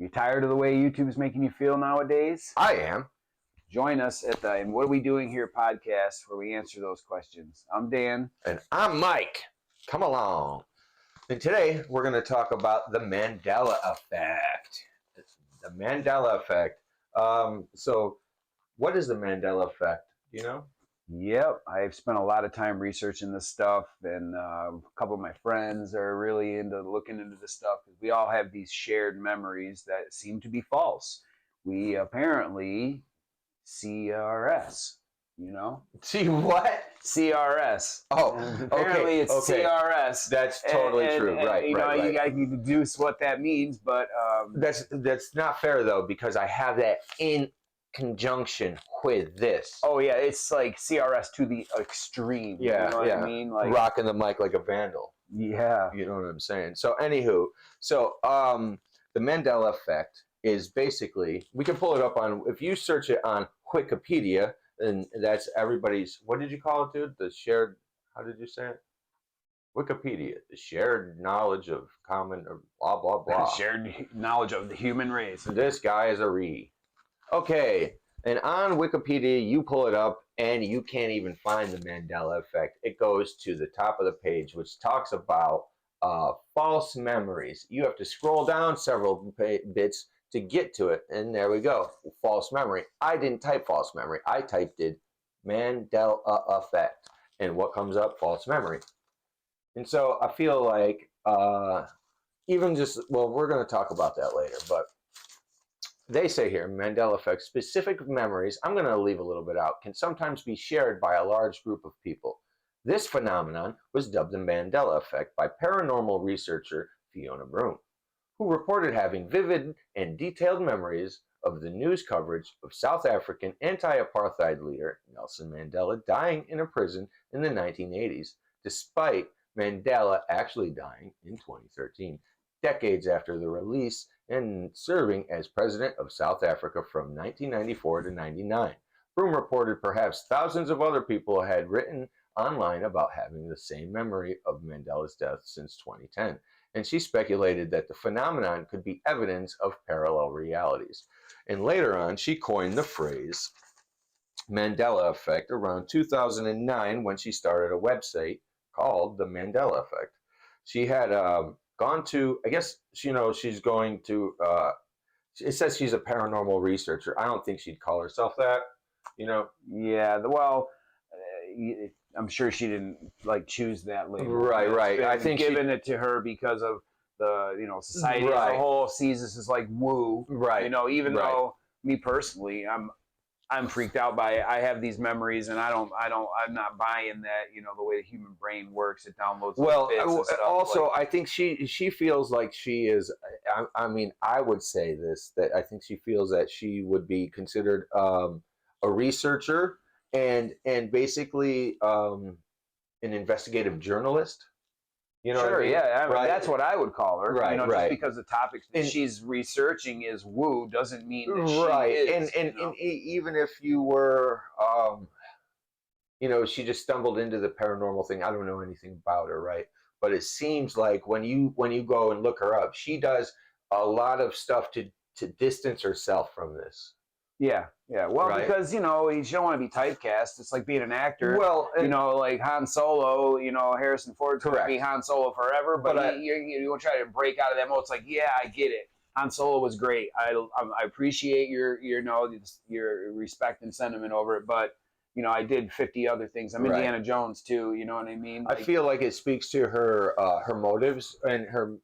You tired of the way YouTube's making you feel nowadays? I am. Join us at the And What Are We Doing Here podcast where we answer those questions. I'm Dan. And I'm Mike. Come along. And today we're going to talk about the Mandela Effect. The Mandela Effect. So what is the Mandela Effect? Do you know? Yep, I've spent a lot of time researching this stuff, and a couple of my friends are really into looking into this stuff because we all have these shared memories that seem to be false. We apparently CRS, See what? CRS. Oh, and apparently it's CRS. That's totally true. Right, you right. got to deduce what that means, but That's not fair though, because I have that in conjunction with this. Oh yeah, it's like CRS to the extreme. Yeah, you know what I mean? Like rocking the mic like a vandal. Yeah, you know what I'm saying. So anywho, the Mandela Effect is basically, we can pull it up on, if you search it on Wikipedia, and that's everybody's, what did you call it, dude? The shared, how did you say it? Wikipedia, the shared knowledge of common, or blah blah blah. Shared knowledge of the human race. This guy is a Okay, and on Wikipedia, you pull it up, and you can't even find the Mandela Effect. It goes to the top of the page, which talks about false memories. You have to scroll down several bits to get to it, and there we go, false memory. I didn't type false memory. I typed in Mandela Effect, and what comes up? False memory. And so I feel like even just, well, we're going to talk about that later, but they say here, Mandela Effect, specific memories, I'm going to leave a little bit out, can sometimes be shared by a large group of people. This phenomenon was dubbed the Mandela Effect by paranormal researcher Fiona Broome, who reported having vivid and detailed memories of the news coverage of South African anti-apartheid leader Nelson Mandela dying in a prison in the 1980s, despite Mandela actually dying in 2013, decades after the release and serving as president of South Africa from 1994 to 99. Broome reported perhaps thousands of other people had written online about having the same memory of Mandela's death since 2010, and she speculated that the phenomenon could be evidence of parallel realities. And later on, she coined the phrase Mandela Effect around 2009 when she started a website called the Mandela Effect. She had gone to, I guess, she's going to, it says she's a paranormal researcher. I don't think she'd call herself that, Yeah, well, I'm sure she didn't choose that label. Right. I think given it to her because of the, society as a whole sees this as like woo. Right. Even though me personally, I'm freaked out by it. I have these memories, and I'm not buying that. The way the human brain works, it downloads. Well, bits and stuff. also, I think she feels like she is. I mean, I would say this, that I think she feels that she would be considered a researcher and basically an investigative journalist. You know sure, what I mean? Yeah, I mean, that's what I would call her. Right, just because the topics that she's researching is woo doesn't mean that she is. And even if you were, she just stumbled into the paranormal thing. I don't know anything about her, right? But it seems like when you go and look her up, she does a lot of stuff to distance herself from this. Yeah. Well, because you don't want to be typecast. It's like being an actor. Well, like Han Solo. Harrison Ford's going to be Han Solo forever, but you try to break out of that mode. It's like, yeah, I get it. Han Solo was great. I appreciate your respect and sentiment over it, but I did 50 other things. I'm Indiana Jones too. You know what I mean? I feel like it speaks to her motives and her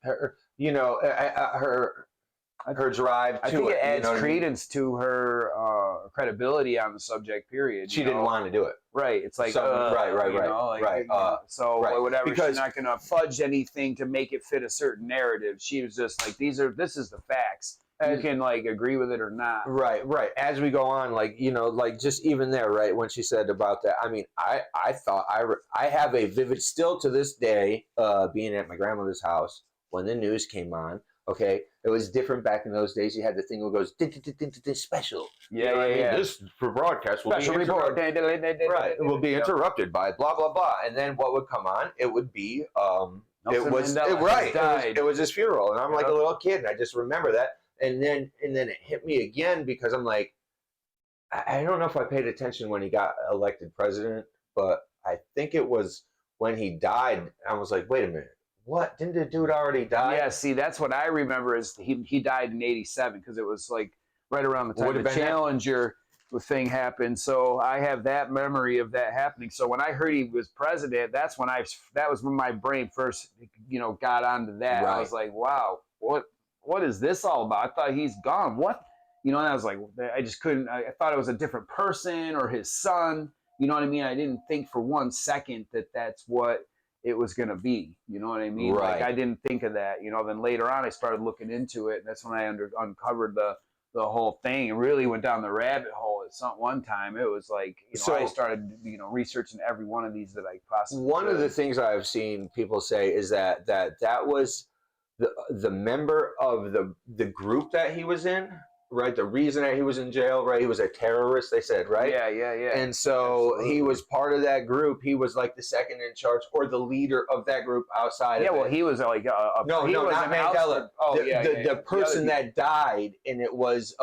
drive. I think it adds credence to her credibility on the subject. Period. She didn't want to do it. Right. It's like right. So whatever. Because she's not going to fudge anything to make it fit a certain narrative. She was just like, this is the facts. You can agree with it or not. Right. As we go on, just even there, right, when she said about that, I mean, I thought I have a vivid, still to this day, being at my grandmother's house when the news came on. Okay, it was different back in those days. You had the thing that goes special. Yeah. This for broadcast will be interrupted. Right, it will be interrupted by blah blah blah. And then what would come on? It would be it was his funeral, and I'm like a little kid, and I just remember that. And then it hit me again because I'm like, I don't know if I paid attention when he got elected president, but I think it was when he died. I was like, wait a minute, what? Didn't the dude already die? Yeah, see, that's what I remember is he died in '87 because it was like right around the time the Challenger thing happened. So I have that memory of that happening. So when I heard he was president, that was when my brain first, got onto that. Right. I was like, wow, what is this all about? I thought he's gone. What? And I was like, I just couldn't. I thought it was a different person or his son. You know what I mean? I didn't think for 1 second that that's what it was going to be. You know what I mean? Right. Like, I didn't think of that. Then later on, I started looking into it. And that's when I uncovered the whole thing and really went down the rabbit hole at one time. It was like, I started, researching every one of these that I possibly could. Of the things I've seen people say is that was the member of the group that he was in, right? The reason that he was in jail, right? He was a terrorist, they said, right? Yeah. And so absolutely. He was part of that group. He was like the second in charge or the leader of that group outside of it. He was like not Mandela. The person that died, and it was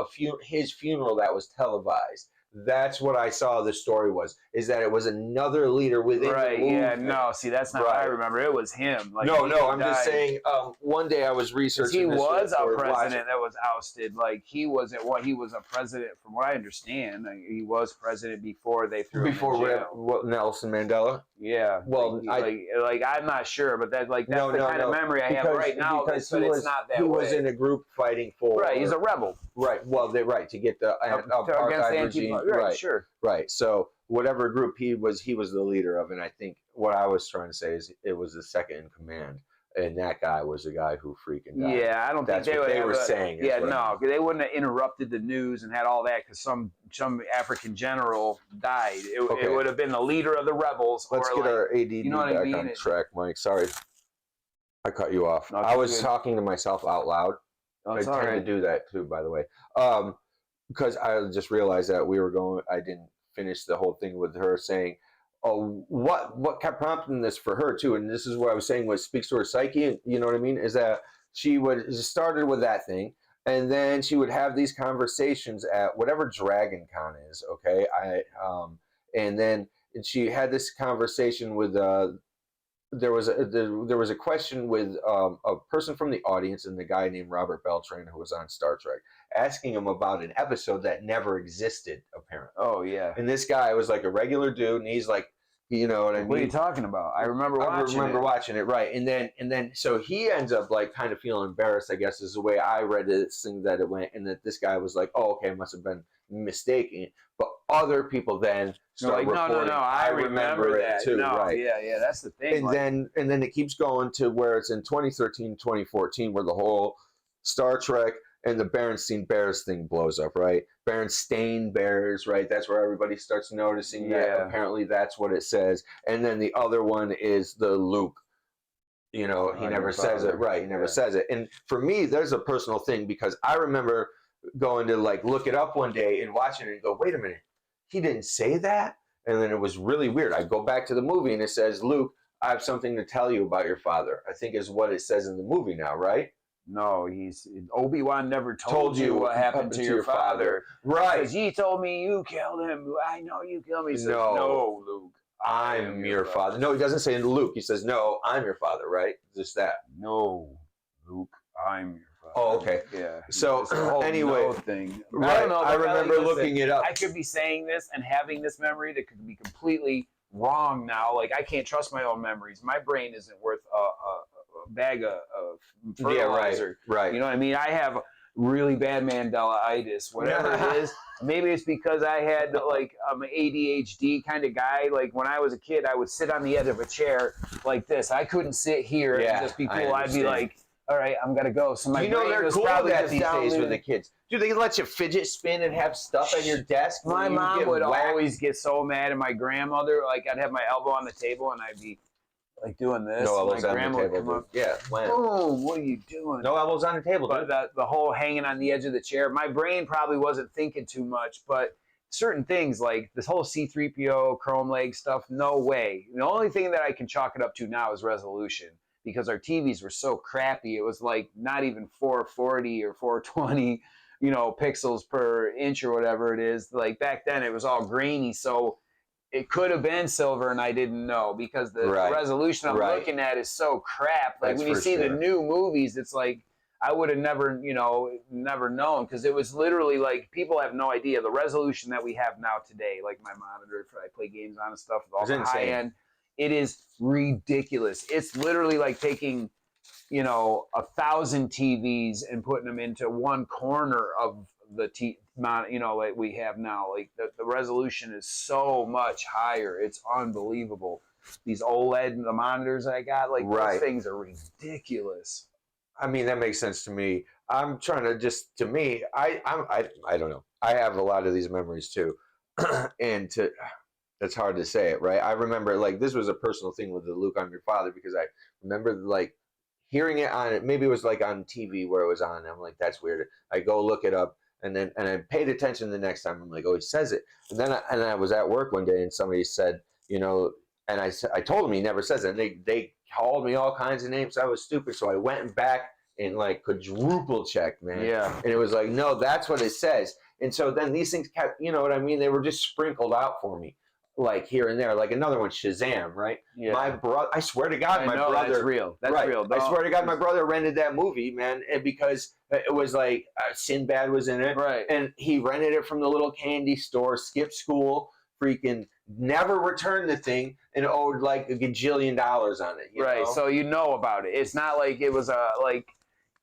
his funeral that was televised. That's what I saw the story is that it was another leader within the movement. Yeah, no, see, that's not what I remember. It was him. Like, no, I'm just saying, one day I was researching he was a president that was ousted. Like, he was a president, from what I understand. Like, he was president before they threw him in jail. Nelson Mandela? Yeah. Well, I'm not sure, but that's the kind of memory I have right now. But it's not that way. He was in a group fighting for... Right, he's a rebel. Right, well, to get the apartheid regime. Right, sure. Right. So whatever group he was the leader of, and I think what I was trying to say is it was the second in command, and that guy was the guy who freaking died. Yeah, I don't think they were saying. Yeah, no, they wouldn't have interrupted the news and had all that because some African general died. It would have been the leader of the rebels. Let's get our ADD back on track, Mike. Sorry, I cut you off. No, I was talking to myself out loud. I tend to do that too, by the way. Because I just realized that I didn't finish the whole thing with her saying, oh, what kept prompting this for her too, and this is what I was saying, speaks to her psyche, you know what I mean, is that she started with that thing, and then she would have these conversations at whatever Dragon Con is, okay, and then she had this conversation with, there was a question with a person from the audience and the guy named Robert Beltran who was on Star Trek, asking him about an episode that never existed, apparently. Oh, yeah. And this guy was like a regular dude, and he's like, you know what I mean? What are you talking about? I remember watching it, right. And then so he ends up like kind of feeling embarrassed, I guess is the way I read this thing that it went, and that this guy was like, oh, okay, must have been mistaken. But other people then start reporting, no, I remember that too, right? Yeah, that's the thing. And then it keeps going to where it's in 2013, 2014, where the whole Star Trek and the Berenstain Bears thing blows up, right? Berenstain Bears, right? That's where everybody starts noticing that. Apparently that's what it says. And then the other one is the Luke. He never says it, right? He never says it. And for me, there's a personal thing because I remember going to like look it up one day and watching it and go, wait a minute, he didn't say that? And then it was really weird. I go back to the movie and it says, Luke, I have something to tell you about your father, I think is what it says in the movie now, right? No, Obi-Wan never told you what happened to your father. Right. Because he told me you killed him. I know you killed me. He says, no, Luke, I'm your father. No, he doesn't say Luke. He says, no, I'm your father, right? Just that. No, Luke, I'm your father. Oh, okay. Yeah. So anyway, thing. Right. I don't know. I remember looking it up. I could be saying this and having this memory that could be completely wrong now. Like, I can't trust my own memories. My brain isn't worth a bag of fertilizer. Yeah, right. You know what I mean? I have really bad Mandela-itis, whatever it is. Maybe it's because I had I'm an ADHD kind of guy. Like when I was a kid, I would sit on the edge of a chair like this. I couldn't sit here and just be cool. I'd be like, all right, I'm gonna go. So my brain they're was cool probably that these days with the kids. Do they let you fidget spin and have stuff on your desk? My mom would always get so mad, and my grandmother, like I'd have my elbow on the table and I'd be like doing this. No elbows my on grandma the table. would come up, yeah. Oh, what are you doing? No elbows on the table. But the whole hanging on the edge of the chair, my brain probably wasn't thinking too much, but certain things like this whole C-3PO, chrome leg stuff, no way. The only thing that I can chalk it up to now is resolution. because our TVs were so crappy. It was like not even 440 or 420, pixels per inch or whatever it is. Like back then, it was all grainy, so it could have been silver, and I didn't know because the resolution I'm looking at is so crap. Like when you see the new movies, it's like I would have never known because it was literally like people have no idea the resolution that we have now today. Like my monitor for I play games on and stuff with all the high end. It is ridiculous. It's literally like taking 1,000 TVs and putting them into one corner of the like we have now. Like the resolution is so much higher. It's unbelievable. These OLED monitors I got, like those things are ridiculous. I mean, that makes sense to me. I'm trying to I don't know. I have a lot of these memories too, and it's hard to say it, right? I remember like this was a personal thing with the Luke, I'm your father, because I remember like hearing it on it. Maybe it was like on TV where it was on. I'm like, that's weird. I go look it up, and I paid attention the next time. I'm like, oh, he says it. And then I was at work one day, and somebody said, and I told him he never says it. And they called me all kinds of names. I was stupid, so I went back and like quadruple checked, man. Yeah. And it was like, no, that's what it says. And so then these things kept, you know what I mean? They were just sprinkled out for me, like here and there. Like another one, Shazam, right? Yeah. My brother, I swear to God, my brother. That's real. That's real. I swear to God, my brother rented that movie, man, and because it was like Sinbad was in it, right? And he rented it from the little candy store, skipped school, freaking never returned the thing, and owed like a gajillion dollars on it. Right. Know? So you know about it. It's not like it was like.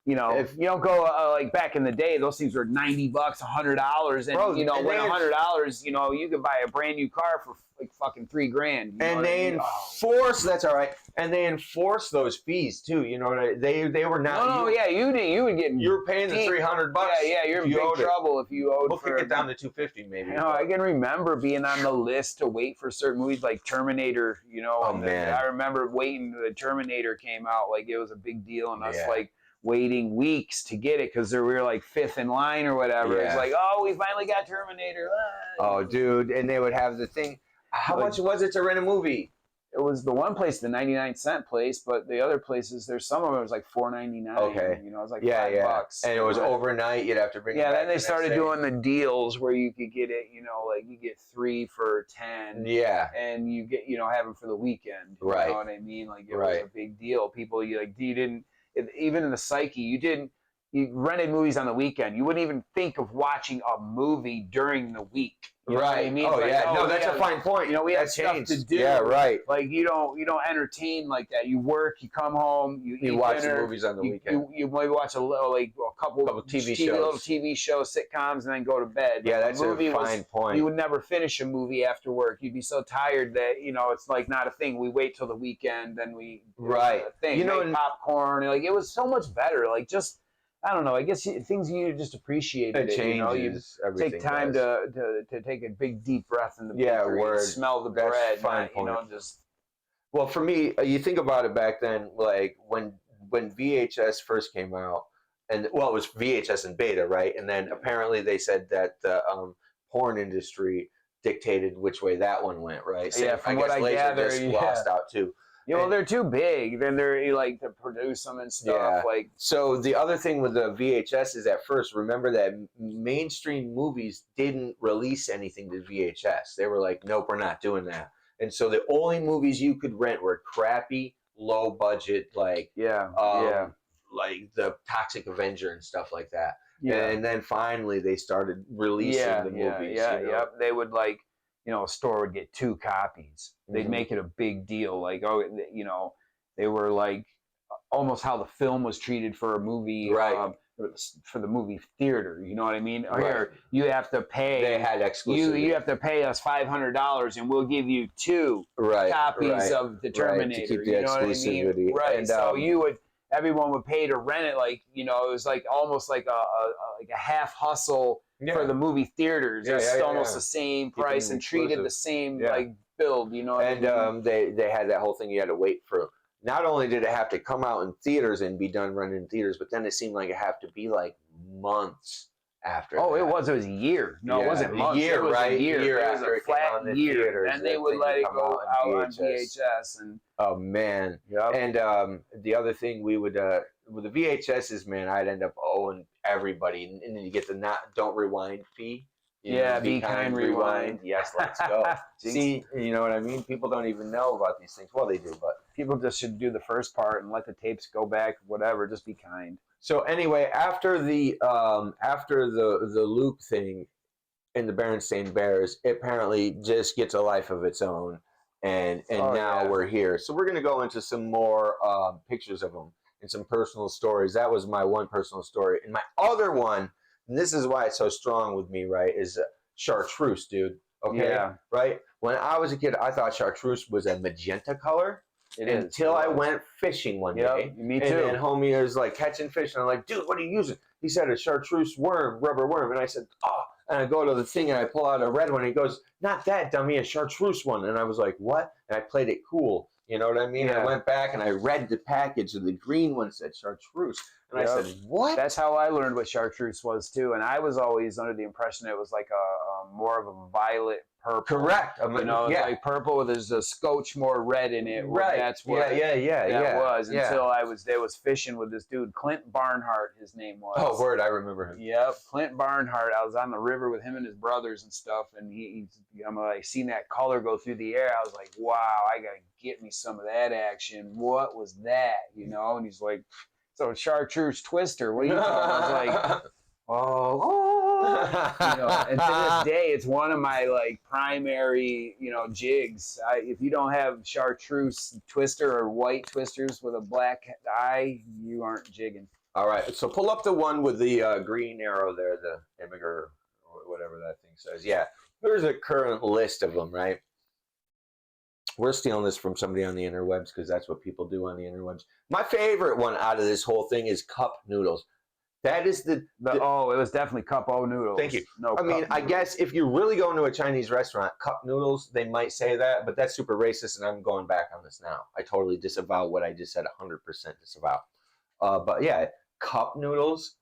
If you don't go like back in the day, those things were $90, $100, and bro, when $100, you could buy a brand new car for like fucking $3,000. And they enforce that's all right. And they enforce those fees too. You know what they were not. No, yeah, you would get. You're paying the $300. Yeah, you're in big trouble if you owed. We'll kick it down to $250 maybe. I can remember being on the list to wait for certain movies like Terminator. Oh man, I remember waiting. The Terminator came out, like it was a big deal, and us like waiting weeks to get it because we were like fifth in line or whatever. It's like, oh, we finally got Terminator. Oh, dude, and they would have the thing. How much was it to rent a movie? It was the one place, the 99-cent place, but the other places, there's some of them, it was like $4.99. Okay. It was like $5. And it was overnight. You'd have to bring it back. Then they started doing the deals where you could get it, like you get 3 for $10. Yeah. And you get, have them for the weekend. You know what I mean? Like it was a big deal. People, you didn't, even in the psyche, you rented movies on the weekend. You wouldn't even think of watching a movie during the week. You know what I mean? Oh, like, yeah. No, that's a fine point. We have stuff to do. Yeah, right. Like you don't entertain like that. You work, you come home, you eat watch dinner, the movies on the weekend. You might watch a couple TV shows, little TV shows, sitcoms, and then go to bed. Yeah, that's a fine point. You would never finish a movie after work. You'd be so tired that it's like not a thing. We wait till the weekend, then we thing. Make popcorn. Like it was so much better. Like just. I don't know. I guess things you just appreciated. It changes. You take time to take a big deep breath in the bakery and smell the bread. Just. Well, for me, you think about it back then, like when VHS first came out, and it was VHS and beta, right? And then apparently they said that the porn industry dictated which way that one went, right? So from what I gather, just lost out too. They're too big. Then they're like to produce them and stuff. Yeah. Like so, the other thing with the VHS is at first, remember that mainstream movies didn't release anything to VHS. They were like, nope, we're not doing that. And so the only movies you could rent were crappy, low budget, like like the Toxic Avenger and stuff like that. Yeah. And then finally they started releasing the movies. They would like. A store would get 2 copies. They'd make it a big deal. Like, they were like almost how the film was treated for a movie, for the movie theater. You know what I mean? Here, you have to pay. They had exclusivity. You have to pay us $500, and we'll give you 2 copies of the Terminator. To keep the exclusivity. Right. And, so everyone would pay to rent it. Like, it was like almost like a half hustle. For the movie theaters, it's almost the same price and treated the same like build, And they had that whole thing. You had to wait for. Not only did it have to come out in theaters and be done running in theaters, but then it seemed like it had to be like months after. Oh, that. it was a year. No, Yeah, it wasn't months. year, it was right? a year. Year It was after a it came out in flat the year, theaters, and they that would thing let would it come go out out on on VHS. And oh man, yep. and the other thing we would with the VHSs, man, I'd end up owing everybody, and then you get the don't rewind fee. You know, be kind, rewind. Yes, let's go. See, you know what I mean? People don't even know about these things. Well, they do, but people just should do the first part and let the tapes go back. Whatever, just be kind. So anyway, after the Luke thing in the Berenstain Bears, it apparently just gets a life of its own, and now we're here. So we're gonna go into some more pictures of them and some personal stories. That was my one personal story, and my other one, and this is why it's so strong with me, right? Is chartreuse, dude. Okay, yeah. Right. When I was a kid, I thought chartreuse was a magenta color. Until I went fishing one day. Me too. And homie was like catching fish, and I'm like, dude, what are you using? He said a chartreuse worm, rubber worm. And I said, oh. And I go to the thing and I pull out a red one. And he goes, not that, dummy, a chartreuse one. And I was like, what? And I played it cool. You know what I mean? Yeah. I went back and I read the package, and the green one said chartreuse. And I said, what? That's how I learned what chartreuse was too. And I was always under the impression it was like a more of a violet purple. Correct. You know, it's like purple. There's a scotch more red in it. Right. That's what. That was until I was fishing with this dude, Clint Barnhart. His name was. Oh, word! I remember him. Yep, Clint Barnhart. I was on the river with him and his brothers and stuff, and I'm like, seen that color go through the air. I was like, wow, I gotta get me some of that action. What was that? You know? And he's like, so chartreuse twister. What are you talking about? I was like, you know, and to this day, it's one of my like primary, jigs. If you don't have chartreuse twister or white twisters with a black eye, you aren't jigging. All right, so pull up the one with the green arrow there, the immigrant or whatever that thing says. Yeah, there's a current list of them, right? We're stealing this from somebody on the interwebs because that's what people do on the interwebs. My favorite one out of this whole thing is cup noodles. That is it was definitely cup o noodles. Thank you. No, I mean, I guess if you're really going to a Chinese restaurant, cup noodles, they might say that, but that's super racist, and I'm going back on this now. I totally disavow what I just said, 100% disavow. But yeah, cup noodles,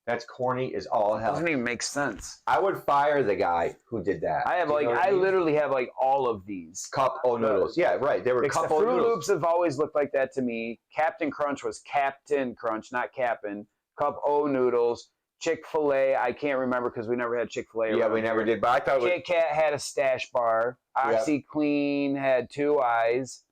that's corny as all hell. Doesn't even make sense. I would fire the guy who did that. I literally have like all of these. Cup o noodles. Yeah, right. They were cup o noodles. Fruit Loops have always looked like that to me. Captain Crunch was Captain Crunch, not Cap'n. Cup o noodles. Chick-fil-A, I can't remember because we never had Chick-fil-A. Yeah, we never did. But I thought Kit Kat had a stash bar. OxyClean had 2 eyes.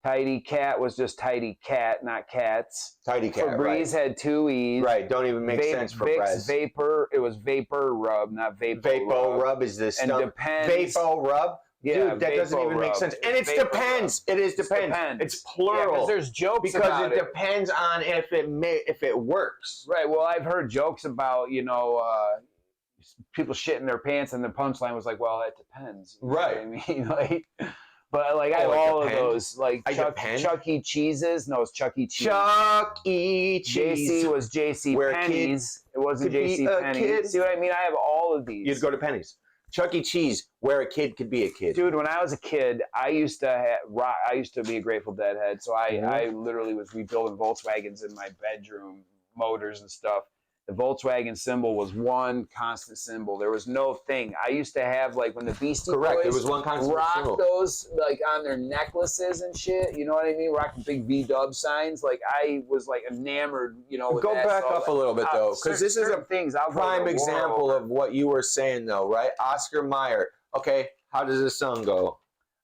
Tidy Cat was just Tidy Cat, not cats. Tidy Cat, Febreze had 2 E's. Right, don't even make sense for Febreze. Vapor, it was Vapor Rub, not Vapor Vapo Rub is the stuff. And Depends. Vapo Rub? Yeah, dude, that doesn't even make sense. And it depends. It is depends. It's plural. Because there's jokes about it. Because it depends on if it works. Right, well, I've heard jokes about, people shitting their pants, and the punchline was like, well, it depends. You know what I mean? Like... But like I have all of those, like Chuck E. Cheese's. No, it's Chuck E. Cheese. Chuck E. Cheese. JC was JC Penney's. It wasn't JC Penney's. See what I mean? I have all of these. You'd go to Penny's. Chuck E. Cheese, where a kid could be a kid. Dude, when I was a kid, I used to be a Grateful Dead head, so I literally was rebuilding Volkswagens in my bedroom, motors and stuff. The Volkswagen symbol was one constant symbol. There was no thing. I used to have, like, when the Beastie Boys there was one constant symbol. those, like, on their necklaces and shit. You know what I mean? Rocking big V-dub signs. Like, I was, like, enamored, with Go that. back up a little bit, though, because this is a prime example of what you were saying, though, right? Oscar Mayer. Okay, how does this song go?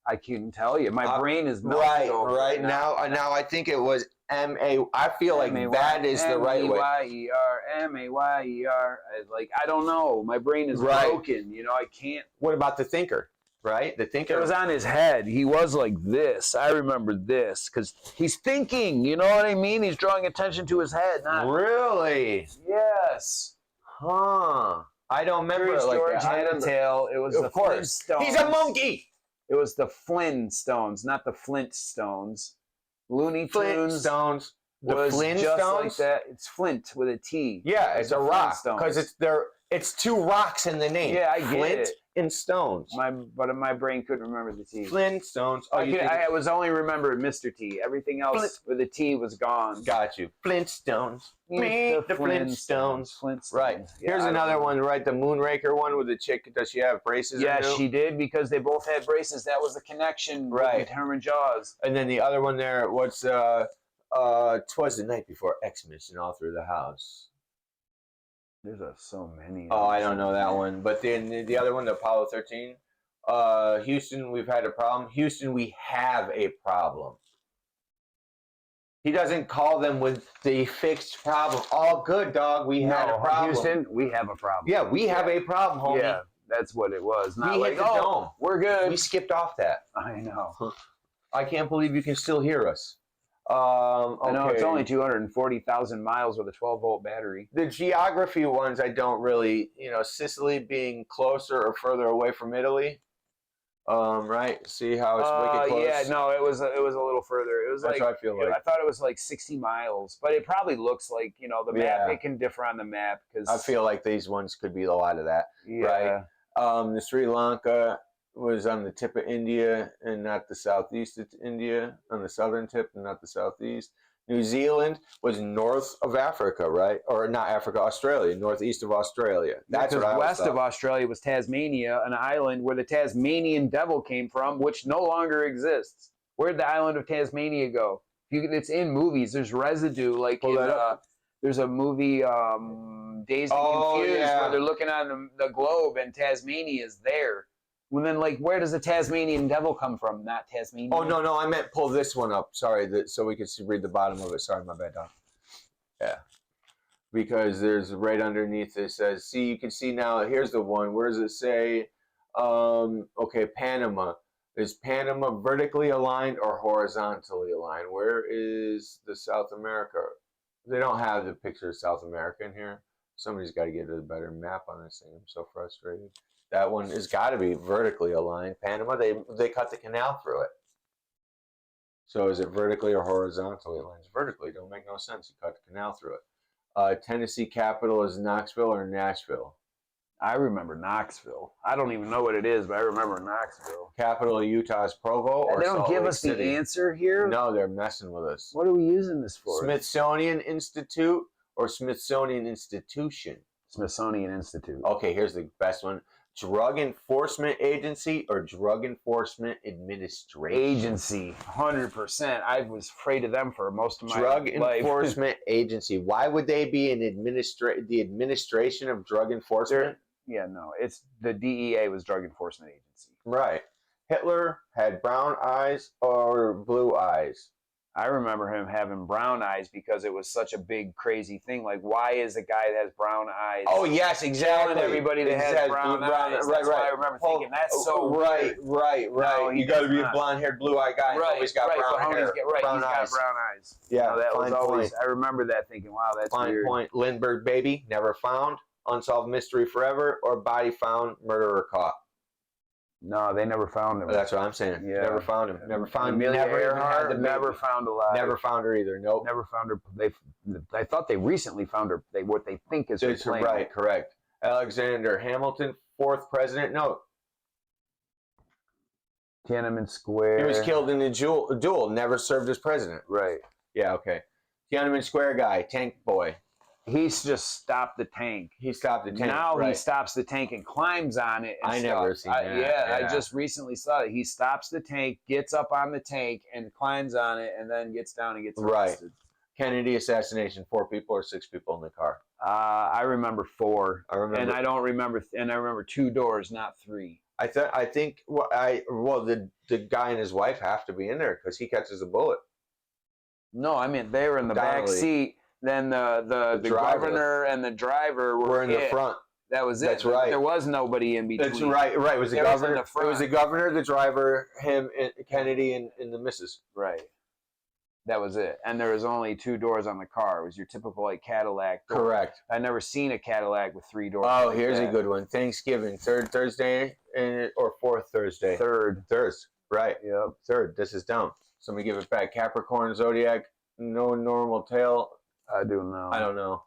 I couldn't tell you. My brain is melting right now. Now I think it was M-A. I feel like that is the right way. M-A-Y-E-R. Like, I don't know. My brain is broken. I can't. What about the thinker? Right? The thinker. It was on his head. He was like this. I remember this because he's thinking. You know what I mean? He's drawing attention to his head. Really? Yes. Huh. I don't remember it like George had a tail. It was the Flintstones. He's a monkey. It was the Flintstones, not the Flintstones. Looney Tunes. Flintstones. The Flintstones? Just like that. It's Flint with a T. Yeah, it's a rock because it's 2 rocks in the name. Yeah, I get Flint it. and Stones. But my brain couldn't remember the T. Flintstones. Oh, I was only remembering Mr. T. Everything else with the T was gone. Got you. Flintstones. Meet the Flintstones. Flintstones. Right. Yeah, here's another one, right? The Moonraker one with the chick. Does she have braces? Yeah, she did, because they both had braces. That was the connection with Herman Jaws. And then the other one there, what's 'Twas the Night Before Xmas and All Through the House. There's so many. Oh, I don't know that one. But then the other one, the Apollo 13. Houston, we've had a problem. Houston, we have a problem. He doesn't call them with the fixed problem. All good, dog. We had a problem. Houston, we have a problem. Yeah, we have a problem, homie. Yeah, that's what it was. Not we like, hit the dome. We're good. We skipped off that. I know. I can't believe you can still hear us. Okay. I know it's only 240,000 miles with a 12-volt battery. The geography ones, I don't really, Sicily being closer or further away from Italy. Right? See how it's wicked close? Yeah, no, it was a little further. It was That's like, what I feel like. I thought it was like 60 miles, but it probably looks like, the map. It can differ on the map, because I feel like these ones could be a lot of that. Yeah. Right? The Sri Lanka was on the tip of India and not the southeast of India, on the southern tip and not the southeast. New Zealand was north of Africa, right? Or not Africa, Australia, northeast of Australia. That's what I was west of Australia was Tasmania, an island where the Tasmanian devil came from, which no longer exists. Where'd the island of Tasmania go? It's in movies. There's residue, like there's a movie, Dazed and Confused, where they're looking on the globe and Tasmania is there. Well, then, where does the Tasmanian devil come from? Not Tasmania. Oh, no, I meant pull this one up. Sorry, so we could read the bottom of it. Sorry, my bad, Don. Yeah. Because there's right underneath it says, see, you can see now, here's the one. Where does it say, okay, Panama. Is Panama vertically aligned or horizontally aligned? Where is the South America? They don't have the picture of South America in here. Somebody's got to get a better map on this thing. I'm so frustrated. That one has got to be vertically aligned. Panama, they cut the canal through it. So is it vertically or horizontally aligned? It's vertically. Don't make no sense. You cut the canal through it. Tennessee capital is Knoxville or Nashville? I remember Knoxville. I don't even know what it is, but I remember Knoxville. Capital of Utah is Provo or They don't Salt give Lake us City? the answer here? No, they're messing with us. What are we using this for? Smithsonian Institute or Smithsonian Institution? Smithsonian Institute. Okay, here's the best one. Drug Enforcement Agency or Drug Enforcement Administration? Agency, 100%. I was afraid of them for most of my Drug life. Enforcement Agency. Why would they be the administration of drug enforcement? It's the DEA was Drug Enforcement Agency. Right. Hitler had brown eyes or blue eyes? I remember him having brown eyes because it was such a big, crazy thing. Like, why is a guy that has brown eyes? Oh, yes, exactly. Everybody that has brown eyes. That's why I remember thinking, that's so right. No, you got to be a blonde-haired, blue-eyed guy. Right, Always got brown hair. Brown eyes. Yeah, that was always. Point. I remember that thinking, wow, that's fine weird. Point. Lindbergh baby never found, unsolved mystery forever, or body found, murderer caught. No, they never found him. That's what I'm saying. Yeah. Never found him. Never found him. Never found alive. Never found her either. Nope. Never found her. I thought they recently found her. What they think is her plane. Right. Correct. Alexander Hamilton, 4th president. No. Tiananmen Square. He was killed in a duel. Never served as president. Right. Yeah. Okay. Tiananmen Square guy, tank boy. He's just stopped the tank. He stopped the tank. Now he stops the tank and climbs on it. And never seen that. I just recently saw it. He stops the tank, gets up on the tank, and climbs on it, and then gets down and gets arrested. Right. Kennedy assassination: 4 people or 6 people in the car? I remember 4. I remember, and I don't remember. And I remember 2 doors, not 3. I think the guy and his wife have to be in there because he catches a bullet. No, I mean they were in the back seat. Then the governor and the driver were in the front. That was it. That's right. There was nobody in between. That's right. Right. It was the governor. It was the governor, the driver, him, and Kennedy, and the missus. Right. That was it. And there was only 2 doors on the car. It was your typical Cadillac door. Correct. I've never seen a Cadillac with 3 doors. Oh, here's a good one. Thanksgiving, 3rd Thursday or 4th Thursday? 3rd. Right. Yep. 3rd. This is dumb. Somebody give it back. Capricorn, Zodiac, no normal tail. I do know. I don't know.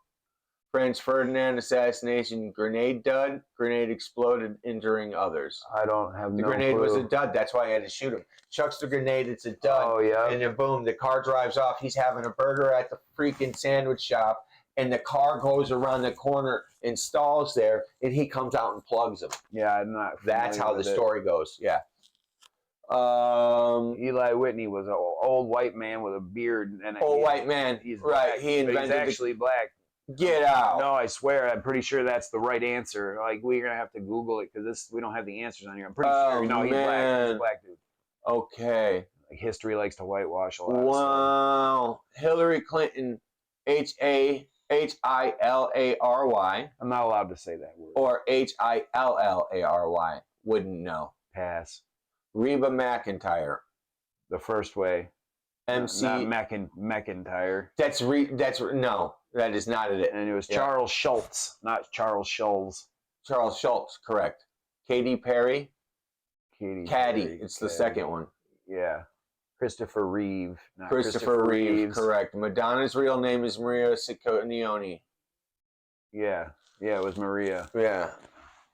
Franz Ferdinand assassination grenade dud. Grenade exploded, injuring others. I don't have The no grenade clue. was a dud. That's why I had to shoot him. Chucks the grenade. It's a dud. Oh, yeah. And then boom, the car drives off. He's having a burger at the freaking sandwich shop. And the car goes around the corner and stalls there. And he comes out and plugs him. Yeah, I'm not. That's how the story goes. Yeah. Eli Whitney was an old white man with a beard. And old white man. He's right. Black, He invented. He's actually black. Get out. No, I swear. I'm pretty sure that's the right answer. Like, we're going to have to Google it because we don't have the answers on here. I'm pretty sure. No, he's black. He's a black dude. Okay. Like, history likes to whitewash a lot. Wow. Hillary Clinton, Hillary. I'm not allowed to say that word. Or Hillary. Wouldn't know. Pass. Reba McEntire. The first way. MC. Not McIntyre. That's no. That is not it. And it was Charles Schultz, not Charles Schulz. Charles Schultz, correct. Katy Perry. Caddy. It's the second one. Yeah. Christopher Reeve. Not Christopher Reeve, correct. Madonna's real name is Maria Ciccone. Yeah. Yeah, it was Maria. Yeah.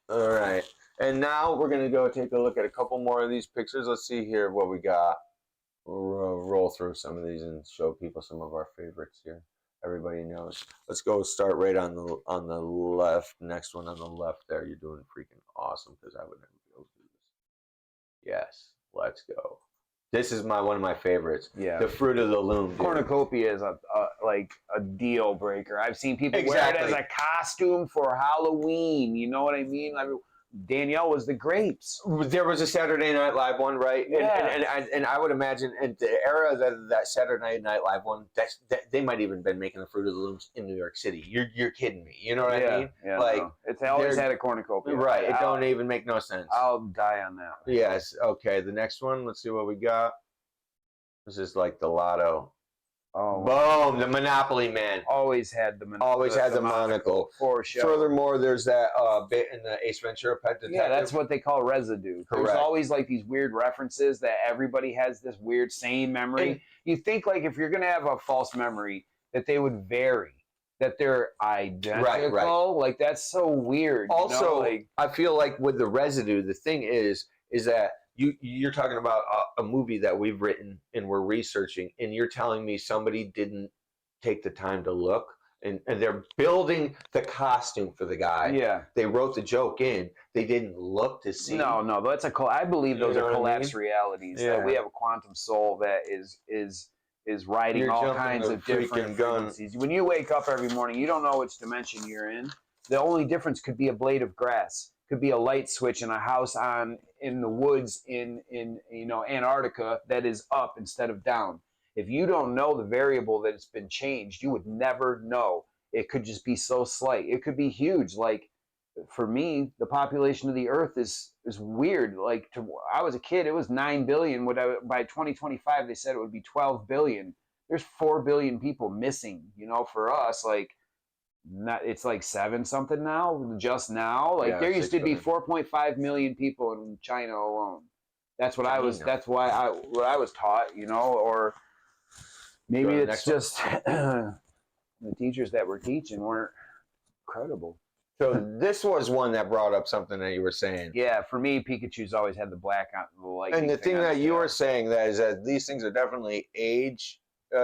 All right. And now we're going to go take a look at a couple more of these pictures. Let's see here what we got. We'll roll through some of these and show people some of our favorites here. Everybody knows. Let's go start right on the left. Next one on the left there. You're doing freaking awesome because I would never be able to do this. Yes, let's go. This is one of my favorites. Yeah. The Fruit of the Loom. Cornucopia is a deal breaker. I've seen people wear it as a costume for Halloween. You know what I mean? Danielle was the grapes. There was a Saturday Night Live one, right? Yeah. And I would imagine in the era that Saturday Night Live one, they might even been making the Fruit of the Looms in New York City. You're kidding me. You know what I mean? Yeah, like no. It's always had a cornucopia. Right. It don't even make no sense. I'll die on that one. Yes. Okay. The next one. Let's see what we got. This is like the Lotto. Oh, boom! The Monopoly man. Always had the monocle. Always had the monocle. For sure. Furthermore, there's that bit in the Ace Ventura: Pet Detective. Yeah, that's what they call residue. Correct. There's always like these weird references that everybody has this weird sane memory. And you think like if you're going to have a false memory, that they would vary, that they're identical. Right. Like that's so weird. Also, I feel like with the residue, the thing is that you're talking about a movie that we've written and we're researching, and you're telling me somebody didn't take the time to look, and they're building the costume for the guy. Yeah. They wrote the joke in. They didn't look to see. No, that's I believe those are collapsed realities. Yeah. That we have a quantum soul that is riding all kinds of different frequencies. When you wake up every morning, you don't know which dimension you're in. The only difference could be a blade of grass. Could be a light switch in a house in the woods in Antarctica that is up instead of down. If you don't know the variable that it's been changed, you would never know. It could just be so slight. It could be huge. Like for me, the population of the Earth is weird. Like I was a kid, it was 9 billion. By 2025, they said it would be 12 billion. There's 4 billion people missing. For us, it's like 7 something now. Just now, there used to be 4.5 million people in China alone. That's what I was. That's what I was taught. Or maybe it's just the teachers that were teaching weren't credible. So this was one that brought up something that you were saying. Yeah, for me, Pikachu's always had the black on the light. And the thing that you were saying is that these things are definitely age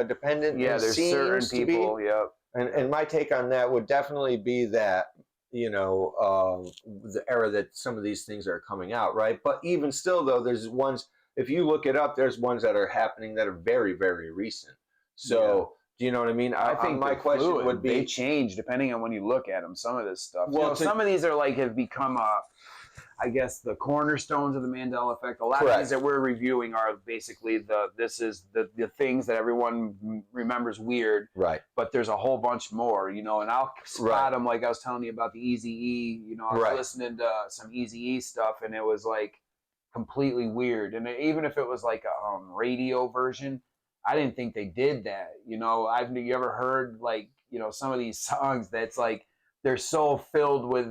dependent. Yeah, there's certain people. Yep. And my take on that would definitely be that, the era that some of these things are coming out, right? But even still, though, there's ones, if you look it up, there's ones that are happening that are very, very recent. So, do you know what I mean? I think my question would be... They change depending on when you look at them, some of this stuff. Well, some of these are have become I guess the cornerstones of the Mandela Effect. A lot of these that we're reviewing are basically the things that everyone remembers weird. Right. But there's a whole bunch more, and I'll spot them like I was telling you about the Eazy-E. I was listening to some Eazy-E stuff and it was completely weird. And even if it was a radio version, I didn't think they did that. You ever heard some of these songs that's they're so filled with,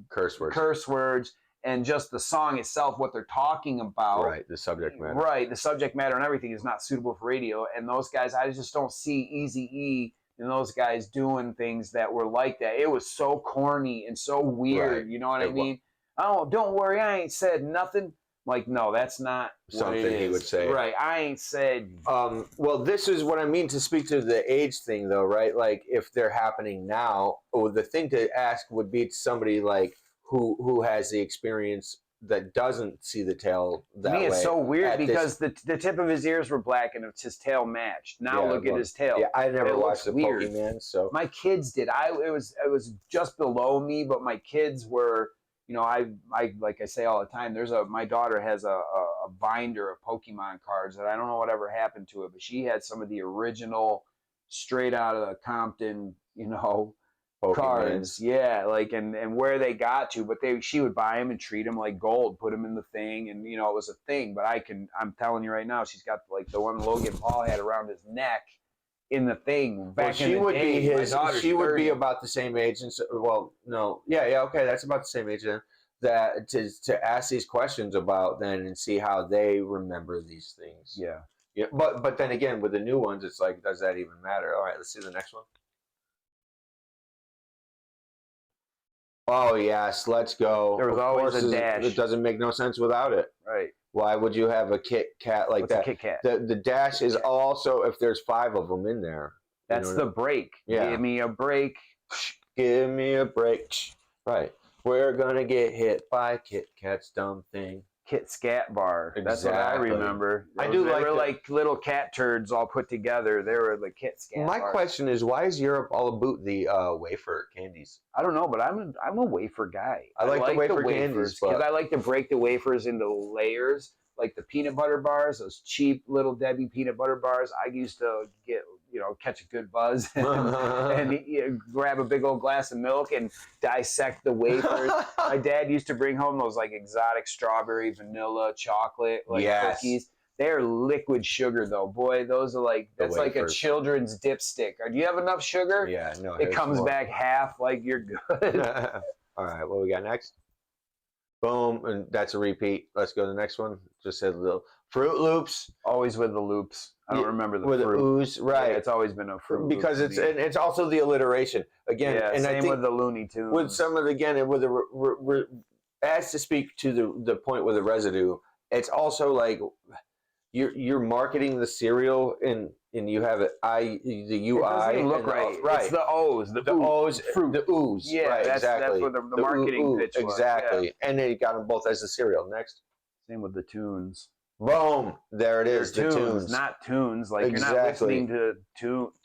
curse words and just the song itself, what they're talking about. Right, the subject matter. Right, the subject matter and everything is not suitable for radio. And those guys, I just don't see Eazy-E and those guys doing things that were like that. It was so corny and so weird. Right. You know what I mean? Oh, don't worry, I ain't said nothing. Like, no, that's not something what it is. He would say. Right, I ain't said. Well, this is what I mean to speak to the age thing, though, right? Like, if they're happening now, the thing to ask would be to somebody like who has the experience that doesn't see the tail that way. To me, it's so weird because the tip of his ears were black and his tail matched. Now look at his tail. Yeah, I never watched the Pokemon, so my kids did. It was just below me, but my kids were. You know, I like I say all the time. My daughter has a binder of Pokemon cards that I don't know whatever happened to it, but she had some of the original, straight out of the Compton, you know, cards. Yeah, like and where they got to, but she would buy them and treat them like gold, put them in the thing, and you know it was a thing. But I'm telling you right now, she's got like the one Logan Paul had around his neck. In the thing back in the day, she would be about the same age, and so, well, no, yeah, okay, that's about the same age then. That to ask these questions about then and see how they remember these things. Yeah. But then again, with the new ones, it's like, does that even matter? All right, let's see the next one. Oh yes, let's go. There was always a dash. It doesn't make no sense without it. Right. Why would you have a Kit Kat like that? A Kit Kat? The dash is also if there's 5 of them in there. That's the break. Yeah. Give me a break. Give me a break. Right. We're gonna get hit by Kit Kat's dumb thing. Kit Skat bar. Exactly. That's what I remember. They were like little cat turds all put together. They were the Kit Skat My bars. question is, why is Europe all about the wafer candies? I don't know, but I'm a wafer guy. I like the wafer candies because I like to break the wafers into layers, like the peanut butter bars, those cheap Little Debbie peanut butter bars. I used to get, catch a good buzz and grab a big old glass of milk and dissect the wafers. My dad used to bring home those like exotic strawberry, vanilla, chocolate cookies. They're liquid sugar though. Boy, those are that's like a children's dipstick. Do you have enough sugar? Yeah, no. It comes back half, like you're good. All right, what we got next? Boom, and that's a repeat. Let's go to the next one. Just said a little Fruit Loops. Always with the loops. I don't remember the with fruit. The ooze, right? Yeah, it's always been a fruit because it's also the alliteration again. Yeah, and same I think with the Looney Tunes. With some of with the as to speak to the point with the residue, it's also like you're marketing the cereal and you have the UI. It doesn't look right. Right. It's the O's. The O's. Fruit. The ooze. Yeah, right, exactly. That's what the marketing pitch was. Exactly. Yeah. And then you got them both as the cereal. Next. Same with the tunes. Boom. There it is. They're the tunes. Not tunes. Like you're not listening to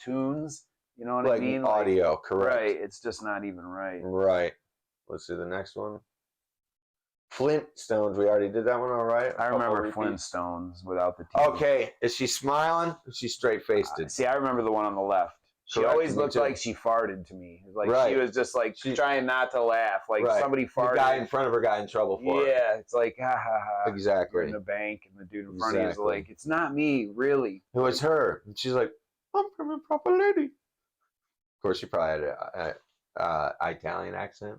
tunes. You know what I mean? Audio, correct. Right. It's just not even right. Right. Let's do the next one. Flintstones. We already did that one, all right? I remember Flintstones without the T. Okay. Is she smiling? Is she straight-faced? See, I remember the one on the left. She always looked like she farted to me. Like she was just like trying not to laugh. Like somebody farted. The guy in front of her got in trouble for it. Yeah, it's like, ha ha ha. Exactly. You're in the bank and the dude in front of you is like, it's not me, really. It was her. And she's like, I'm from a proper lady. Of course, she probably had an Italian accent.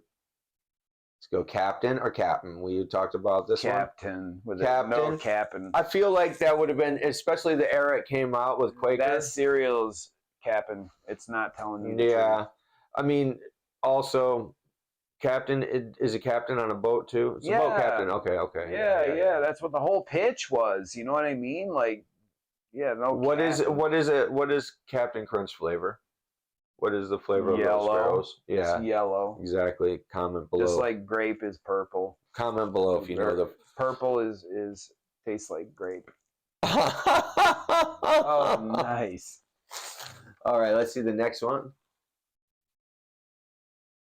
Let's go Captain or Captain. We talked about this Captain. With Captain. No, Captain. I feel like that would have been, especially the era it came out with Quaker. That cereal's Captain. It's not telling you. Yeah. I mean, also, Captain is a captain on a boat too. It's a boat captain. Okay. Yeah. That's what the whole pitch was. You know what I mean? Like, yeah. No. What is Captain Crunch flavor? What is the flavor of those sparrows? Yeah. It's yellow. Exactly. Comment below. Just like grape is purple. Comment below if you know the purple is tastes like grape. Oh, nice. All right, let's see the next one.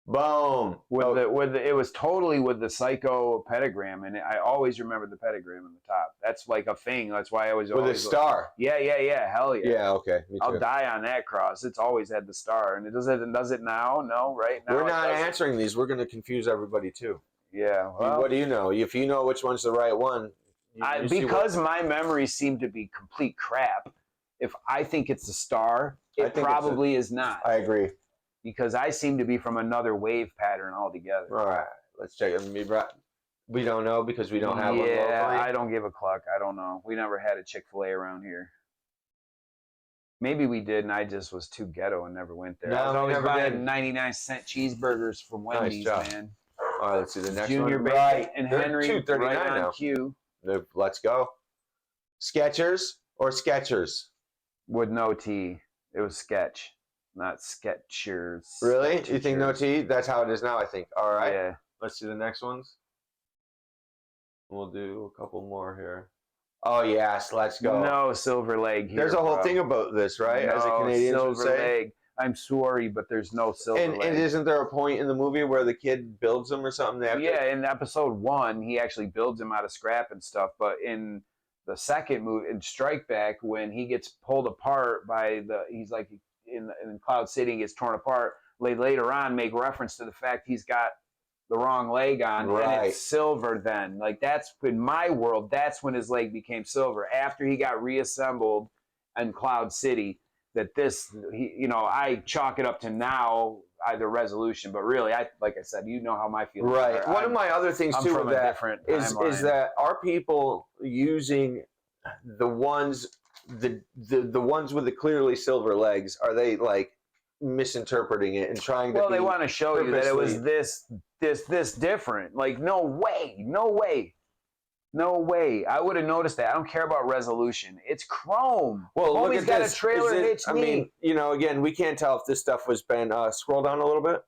Boom. It was totally with the psycho pentagram, and I always remember the pentagram on the top. That's like a thing. That's why I always with a star. Yeah. Hell yeah. Yeah. Okay. Me too. I'll die on that cross. It's always had the star, and does it now? No, right now. We're not answering these. We're going to confuse everybody too. Yeah. Well, what do you know? If you know which one's the right one, because my memories seem to be complete crap. If I think it's a star, it probably is not. I agree. Because I seem to be from another wave pattern altogether. All right, let's check it. We don't know because we don't have one locally. Yeah, I don't give a cluck. I don't know. We never had a Chick-fil-A around here. Maybe we did, and I just was too ghetto and never went there. No, I was always never buying been. 99-cent cheeseburgers from Wendy's, man. All right, let's see the next Junior one. Bacon Right, and they're Henry, $2.39 right on now. cue. Let's go. Skechers or Skechers? With no T. It was sketch, not Skechers. Really? Skechers. You think no T? That's how it is now, I think. All right. Yeah. Let's see the next ones. We'll do a couple more here. Oh, yes. Let's go. No silver leg here. There's a whole thing about this, right? No As a Canadian would silver say. leg. I'm sorry, but there's no silver leg. And isn't there a point in the movie where the kid builds them or something? Yeah, in episode 1, he actually builds him out of scrap and stuff. But in the second movie, in Strike Back, when he gets pulled apart by he's like in Cloud City, gets torn apart. Later on, make reference to the fact he's got the wrong leg on, and it's silver. Then, like that's in my world, that's when his leg became silver after he got reassembled in Cloud City. That I chalk it up to now either resolution, but really, like I said, you know how my feelings are. Right. One of my other things too with that is that are people using the ones the ones with the clearly silver legs? Are they like misinterpreting it and trying to? Well, they want to show you that it was this different. Like, no way. I would have noticed that. I don't care about resolution. It's chrome. Well, Homie's look at got this. A trailer hitch I mean, again, we can't tell if this stuff was been scroll down a little bit,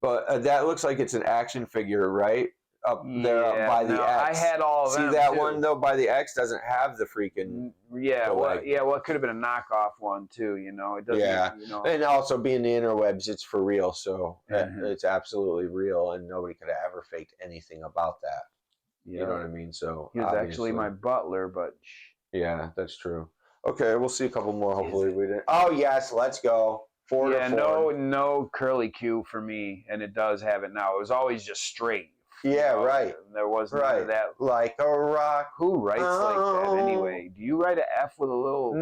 but that looks like it's an action figure, right? Up there by the X. I had all of them. See that too. one though by the X doesn't have the freaking. Well, it could have been a knockoff one too. It doesn't. Yeah. And also being the interwebs, it's for real, so it's absolutely real, and nobody could have ever faked anything about that. You know what I mean? So he was actually my butler, but yeah, that's true. Okay, we'll see a couple more. Hopefully, we didn't. Oh yes, let's go. 4 to 4. No curly Q for me, and it does have it now. It was always just straight. Yeah, right. There wasn't that. Like a rock. Who writes like that anyway? Do you write an F with a little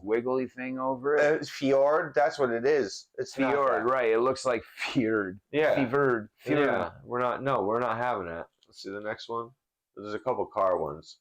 squiggly thing over it? Fjord. That's what it is. It's Fjord, right? It looks like fjord. Yeah. Fjord. Yeah. We're not having that. Let's see the next one. There's a couple car ones.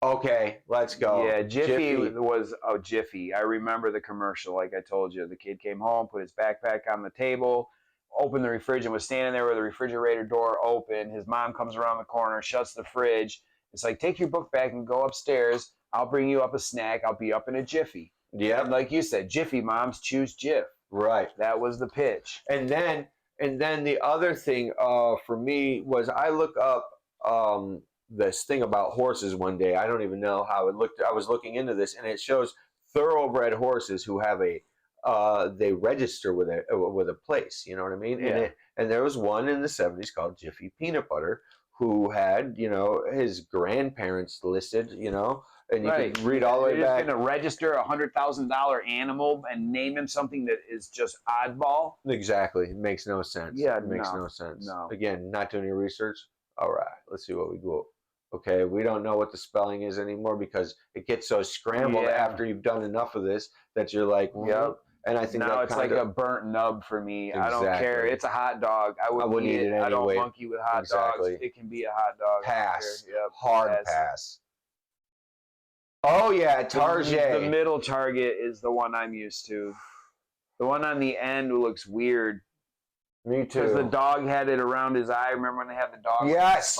Okay, let's go. Yeah, Jiffy was Jiffy. I remember the commercial. Like I told you, the kid came home, put his backpack on the table, opened the refrigerator, and was standing there with the refrigerator door open. His mom comes around the corner, shuts the fridge. It's like, take your book bag and go upstairs. I'll bring you up a snack. I'll be up in a jiffy. Yeah, like you said, Jiffy moms choose Jif. Right. That was the pitch. And then the other thing for me was I look up this thing about horses one day. I don't even know how it looked. I was looking into this, and it shows thoroughbred horses who have they register with a place. You know what I mean? Yeah. And there was one in the 70s called Jiffy Peanut Butter who had his grandparents listed. And you can read all the way back. You're going to register a $100,000 animal and name him something that is just oddball. Exactly, it makes no sense. Yeah, it makes no sense. No. Again, not doing any research. All right, let's see what we go. Okay, we don't know what the spelling is anymore because it gets so scrambled after you've done enough of this that you're like, yep. And I think now it's like a burnt nub for me. Exactly. I don't care. It's a hot dog. I wouldn't eat it anyway. I don't monkey with hot dogs. It can be a hot dog. Pass. Yep. Hard pass. Oh yeah, Target. The middle Target is the one I'm used to. The one on the end looks weird. Me too. Because the dog had it around his eye. Remember when they had the dog? Yes.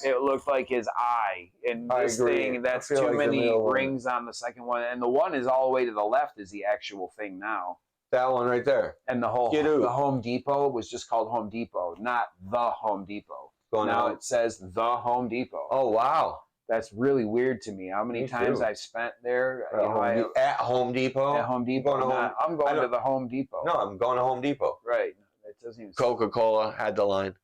It looked like his eye. And this thing, that's too many rings on the second one. And the one is all the way to the left is the actual thing now. That one right there. And the Home Depot was just called Home Depot, not the Home Depot. Now it says the Home Depot. Oh wow. That's really weird to me. How many times I've spent there at Home Depot? At Home Depot. I'm going to the Home Depot. No, I'm going to Home Depot. Right. It doesn't even. Coca-Cola had the line.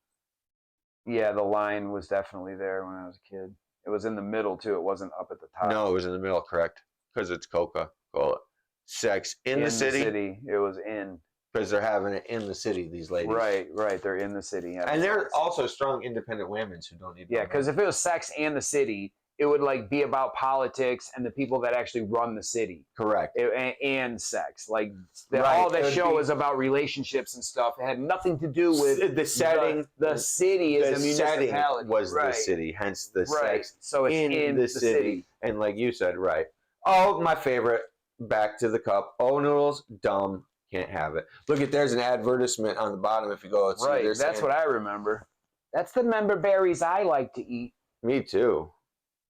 Yeah, the line was definitely there when I was a kid. It was in the middle too. It wasn't up at the top. No, it was in the middle. Correct. Because it's Coca-Cola. Sex in the city. It was in. Because they're having it in the city, these ladies. Right. They're in the city. And they're also strong, independent women who don't need. Yeah, because if it was sex and the city, it would be about politics and the people that actually run the city. Correct. And sex. All that show is about relationships and stuff. It had nothing to do with the setting. The city is a municipality. Was the city, hence the sex. So it's in the city. And like you said, right. Oh, my favorite. Back to the cup. Oh, noodles, dumb. Can't have it. Look at, there's an advertisement on the bottom if you go. Right, that's what I remember. That's the member berries I like to eat. Me too.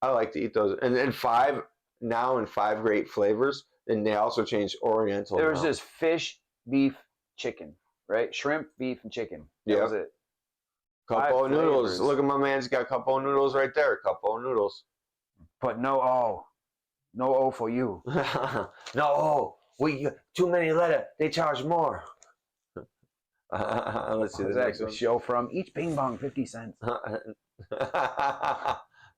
I like to eat those. And then 5 now in 5 great flavors. And they also changed Oriental. There was just fish, beef, chicken, right? Shrimp, beef, and chicken. That was it. Couple of noodles. Look at my man's got a couple of noodles right there. A couple of noodles. But no O. No O for you. No O. We too many letters. They charge more. Let's see the next one. Show from each bing bong 50 cents.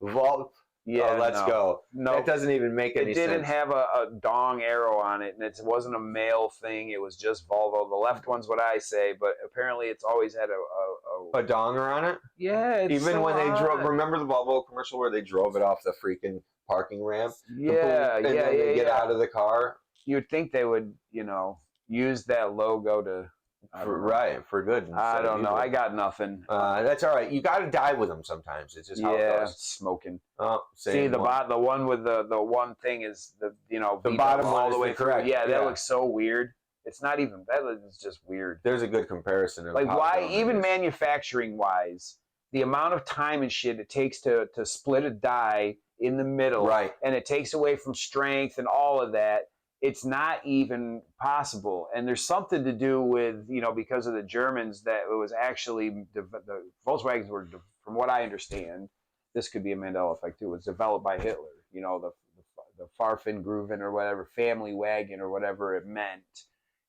Vault. Yeah, let's go. No, that doesn't even make any sense. It didn't have a dong arrow on it, and it wasn't a male thing. It was just Volvo. The left one's what I say, but apparently it's always had a donger on it. Yeah, even so when they drove. Remember the Volvo commercial where they drove it off the freaking parking ramp? Yeah, and then they get out of the car. You'd think they would, use that logo to. For good. I don't know. I got nothing. That's all right. You got to die with them sometimes. It's just how it goes. Smoking. Oh, see the one with the one thing is the bottom all the way correct. through. Yeah, that looks so weird. It's not even that. It's just weird. There's a good comparison. Like why even manufacturing wise, the amount of time and shit it takes to split a die in the middle, right? And it takes away from strength and all of that. It's not even possible. And there's something to do with, because of the Germans, that it was actually, the Volkswagens were, from what I understand, this could be a Mandela Effect too, was developed by Hitler, the Farfengruven or whatever, family wagon or whatever it meant.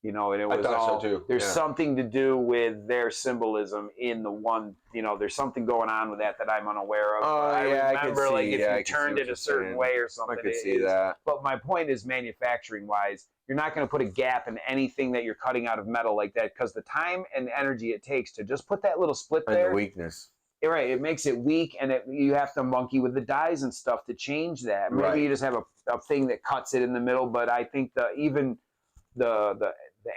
And it was so too. There's something to do with their symbolism in the one, there's something going on with that I'm unaware of. I remember if you turned it a certain way or something. I could see that. But my point is, manufacturing wise, you're not going to put a gap in anything that you're cutting out of metal like that, because the time and energy it takes to just put that little split there. And the weakness. Right, it makes it weak, and you have to monkey with the dies and stuff to change that. Maybe you just have a thing that cuts it in the middle, but I think the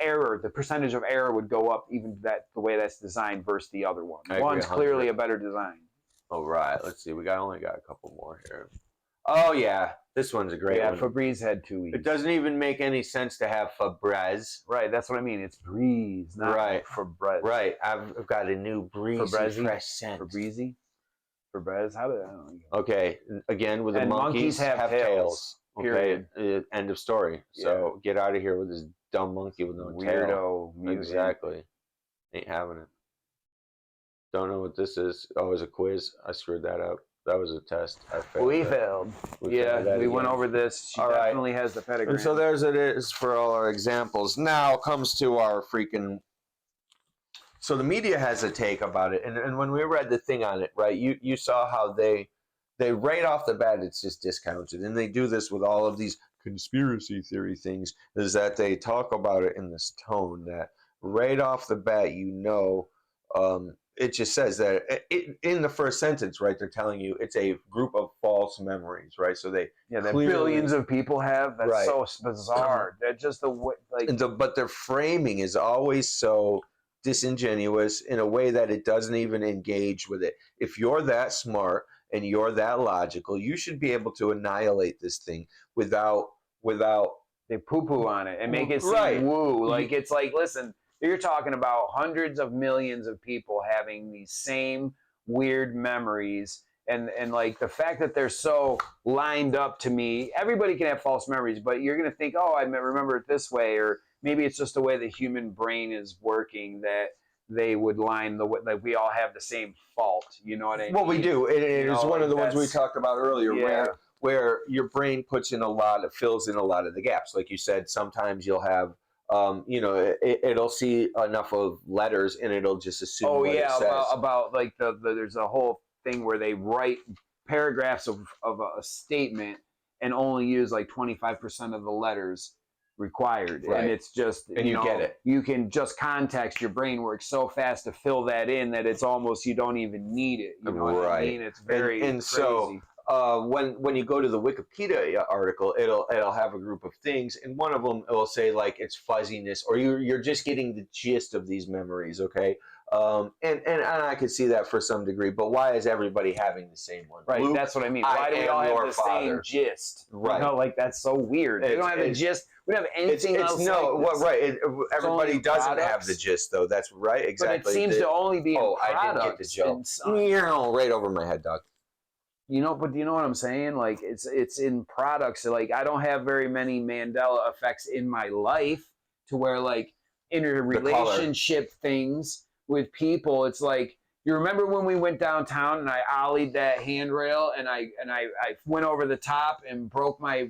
error, the percentage of error would go up even the way that's designed versus the other one. One's clearly a better design. All right, let's see. We only got a couple more here. Oh yeah, this one's a great one. Yeah, Febreze had 2 weeks. It doesn't even make any sense to have Febreze. Right, that's what I mean. It's Breeze, not Febreze. Right, I've got a new breezy fresh scent. Febreze? Febreze? How did I don't know? Okay, again with the monkeys have tails. Period. Okay, end of story. So get out of here with this dumb monkey with no tail. Weirdo. Exactly. Ain't having it. Don't know what this is. Oh, it was a quiz. I screwed that up. That was a test. I failed. We failed. We went over this. She definitely has the pedigree. And so there's it is for all our examples. Now comes to our freaking. So the media has a take about it, and when we read the thing on it, right? You saw how they right off the bat it's just discounted, and they do this with all of these conspiracy theory things. Is that they talk about it in this tone that right off the bat it just says that in the first sentence, right? They're telling you it's a group of false memories, right? So that billions of people have. That's so bizarre. They're just but their framing is always so disingenuous in a way that it doesn't even engage with it. If you're that smart and you're that logical, you should be able to annihilate this thing without they poo-poo on it and make it seem woo. Like it's like, listen. You're talking about hundreds of millions of people having these same weird memories. And like the fact that they're so lined up to me, everybody can have false memories, but you're going to think, oh, I remember it this way. Or maybe it's just the way the human brain is working that they would line like we all have the same fault. You know what I mean? Well, we do. It's one of the ones we talked about earlier where your brain fills in a lot of the gaps. Like you said, sometimes you'll have, it'll see enough of letters and it'll just assume what it says. About like there's a whole thing where they write paragraphs of a statement and only use like 25% of the letters required. And it's just, you get it. You can just context, your brain works so fast to fill that in that it's almost, you don't even need it. You know what I mean? It's very crazy. So when you go to the Wikipedia article, it'll have a group of things, and one of them it will say like it's fuzziness, or you're just getting the gist of these memories. Okay, And I could see that for some degree, but why is everybody having the same one? Right, Luke, that's what I mean. Why do we all have the same gist? Right. You know, like that's so weird. We don't have a gist. We don't have anything else. No, like this. right. Everybody doesn't have the gist, though. That's right, exactly. But it seems to only be in products. I didn't get the joke. Right over my head, dog. You know, but do you know what I'm saying? Like it's in products. Like I don't have very many Mandela effects in my life to where like interrelationship things with people. It's like, you remember when we went downtown and I ollied that handrail and I went over the top and broke my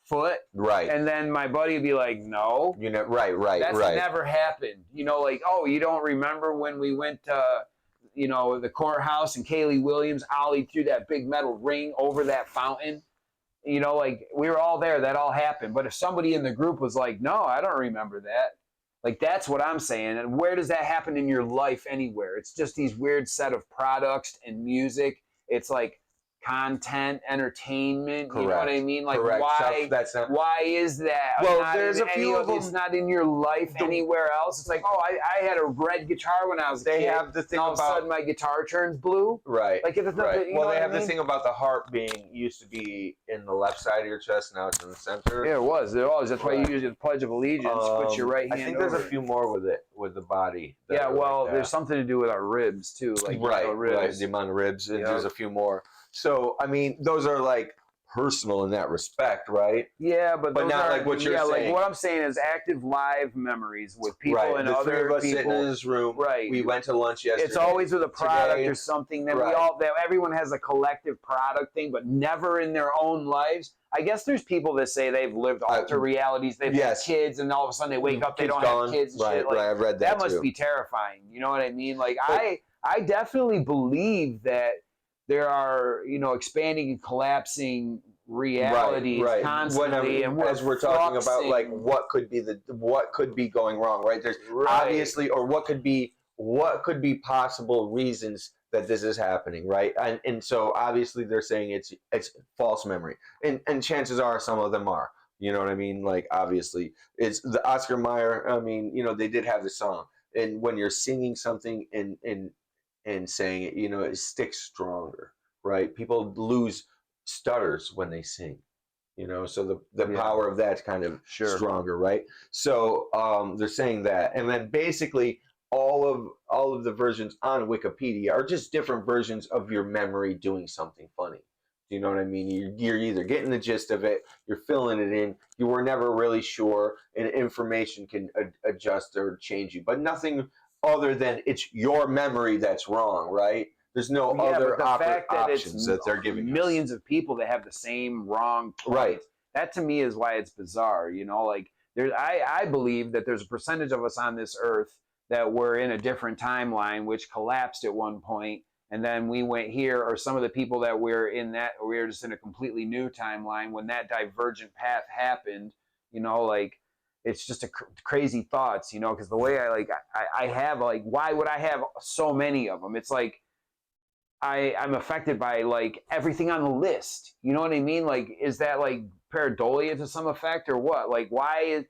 foot? Right. And then my buddy would be like, no. You know, right. That's never happened. You know, like, oh, you don't remember when we went to, you know, the courthouse and Kaylee Williams ollied through that big metal ring over that fountain? You know, like, we were all there. That all happened. But if somebody in the group was like, no, I don't remember that. Like, that's what I'm saying. And where does that happen in your life anywhere? It's just these weird set of products and music. It's like content, entertainment. Correct. You know what I mean? Like, Correct. why is that? Well, there's a few of them. It's not in your life anywhere else. It's like, oh, I had a red guitar when I was a kid. They have the thing and all of a sudden my guitar turns blue. Right. Like, it's right. You know well, they have I mean? the thing about the heart being used to be in the left side of your chest. Now it's in the center. Yeah, it was. That's why you use the Pledge of Allegiance. Put your right hand. I think there's a few more with it, with the body. Yeah, well, there's something to do with our ribs too. Like, right. The amount of ribs. And there's a few more. So, I mean, those are like personal in that respect, right? Yeah, but not like what you're saying. Like what I'm saying is active live memories with people and other three of us people. Sitting in this room. Right. We went to lunch yesterday. It's always with a product or something. That everyone has a collective product thing, but never in their own lives. I guess there's people that say they've lived alter realities. They've had kids, and all of a sudden they wake up, they don't have kids and shit. Like, I've read that must be terrifying. You know what I mean? Like, I definitely believe that there are, you know, expanding and collapsing realities constantly. And as we're talking about, like, what could be going wrong, right? There's obviously, or what could be possible reasons that this is happening, right? And so obviously they're saying it's false memory, and chances are some of them are. You know what I mean? Like, obviously, it's the Oscar Mayer. I mean, you know, they did have the song, and when you're singing something and saying it, you know, it sticks stronger, right? People lose stutters when they sing, you know, so the power of that's kind of stronger, right? So they're saying that, and then basically all of the versions on Wikipedia are just different versions of your memory doing something funny. Do you know what I mean? You're either getting the gist of it, you're filling it in, you were never really sure, and information can adjust or change you, but nothing other than it's your memory that's wrong, right? There's no other options that they're giving millions of people that have the same wrong point. Right. That to me is why it's bizarre. You know, like I believe that there's a percentage of us on this earth that were in a different timeline, which collapsed at one point, and then we went here, or some of the people that we're in that, or we're just in a completely new timeline when that divergent path happened. You know, like, it's just crazy thoughts, you know, because the way I have, like, why would I have so many of them? It's like I'm affected by, like, everything on the list. You know what I mean? Like, is that like pareidolia to some effect or what? Like, why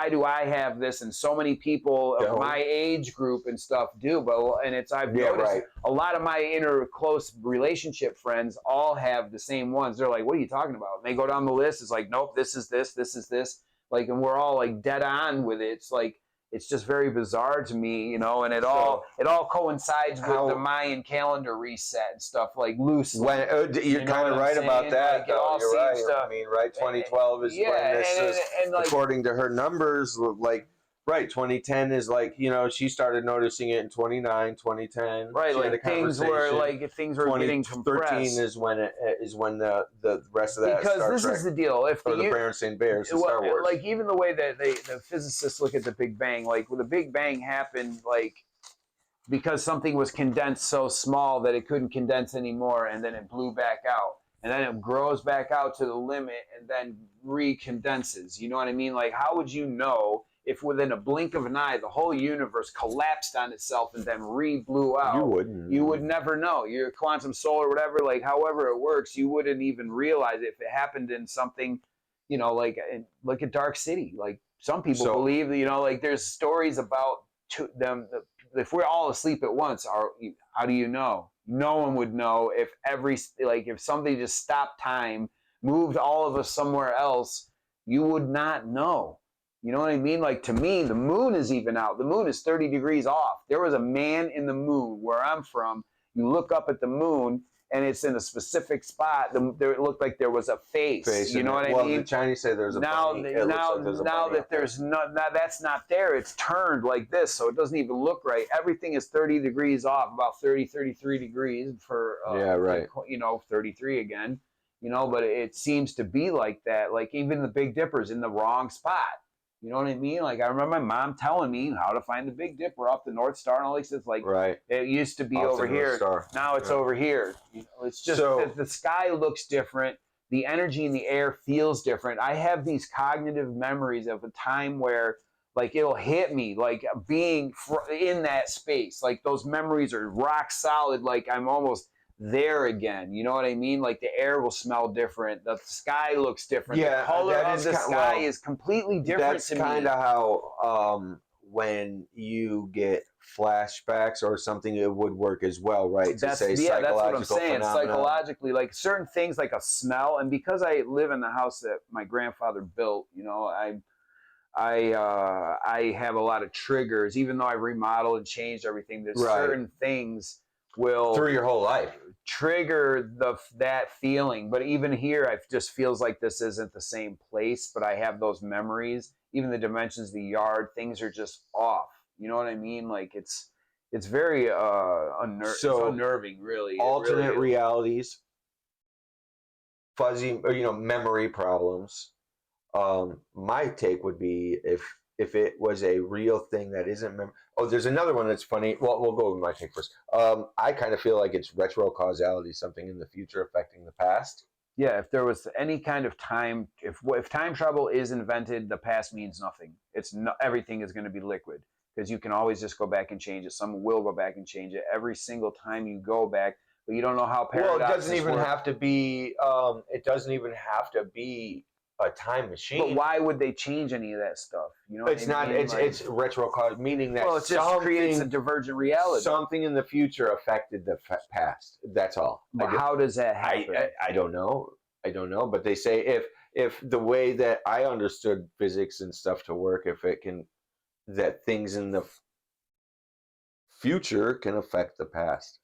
do I have this and so many people of my age group and stuff do? But I've noticed a lot of my inner close relationship friends all have the same ones. They're like, what are you talking about? And they go down the list. It's like, nope, this is this, this is this. Like, and we're all like dead on with it. It's like, it's just very bizarre to me, you know, and it all coincides with the Mayan calendar reset and stuff, like, loosely. You're kind of right about that. Like, it all you're right. To, I mean, right, 2012 is when this is, like, according to her numbers, like, right, 2010 is like, you know, she started noticing it in 2010. Right, like things were getting compressed. 13 is when the rest of that. Because this is the deal. If the Berenstain Bears in Star Wars. Like, even the way that the physicists look at the Big Bang, like, when the Big Bang happened, like, because something was condensed so small that it couldn't condense anymore, and then it blew back out, and then it grows back out to the limit, and then recondenses. You know what I mean? Like, how would you know if within a blink of an eye the whole universe collapsed on itself and then blew out? You wouldn't. You would never know. Your quantum solar, whatever, like, however it works, you wouldn't even realize it if it happened in something, you know, like, look at Dark City. Like, some people believe that, you know, like, there's stories about the if we're all asleep at once, how do you know? No one would know if if somebody just stopped time, moved all of us somewhere else, you would not know. You know what I mean? Like, to me, the moon is even out. The moon is 30 degrees off. There was a man in the moon where I'm from. You look up at the moon, and it's in a specific spot. It looked like there was a face. You know what I mean? Well, the Chinese say there's a bunny. Now that there's no, now that's not there. It's turned like this, so it doesn't even look right. Everything is 30 degrees off, about 30, 33 degrees for yeah, right. 33 again. But it seems to be like that. Like, even the Big Dipper's in the wrong spot. You know what I mean? Like, I remember my mom telling me how to find the Big Dipper off the North Star and all these things. Like, right. It used to be over here. Now it's over here. It's just the sky looks different. The energy in the air feels different. I have these cognitive memories of a time where, like, it'll hit me, like, being in that space. Like, those memories are rock solid. Like, I'm almost there again. You know what I mean? Like, the air will smell different. The sky looks different. Yeah, the color of the sky is completely different to me. That's kind of how when you get flashbacks or something, it would work as well, right? That's what I'm saying. Psychologically, like, certain things, like a smell, and because I live in the house that my grandfather built, I have a lot of triggers. Even though I remodeled and changed everything, there's certain things will through your whole life trigger that feeling. But even here, it just feels like this isn't the same place, but I have those memories. Even the dimensions of the yard, things are just off. You know what I mean? Like, it's very unnerving, really. Alternate realities, fuzzy, memory problems. My take would be if it was a real thing that isn't there's another one that's funny. Well, we'll go with my take first. I kind of feel like it's retro causality, something in the future affecting the past. Yeah, if there was any kind of time, if time travel is invented, the past means nothing. Everything is going to be liquid, because you can always just go back and change it. Someone will go back and change it every single time you go back, but you don't know how paradoxes Well, it doesn't even work. have to be. It doesn't even have to be a time machine. But why would they change any of that stuff? It's not. It's retro cause, meaning that it just creates a divergent reality. Something in the future affected the past. That's all. But how does that happen? I don't know. But they say if the way that I understood physics and stuff to work, that things in the future can affect the past.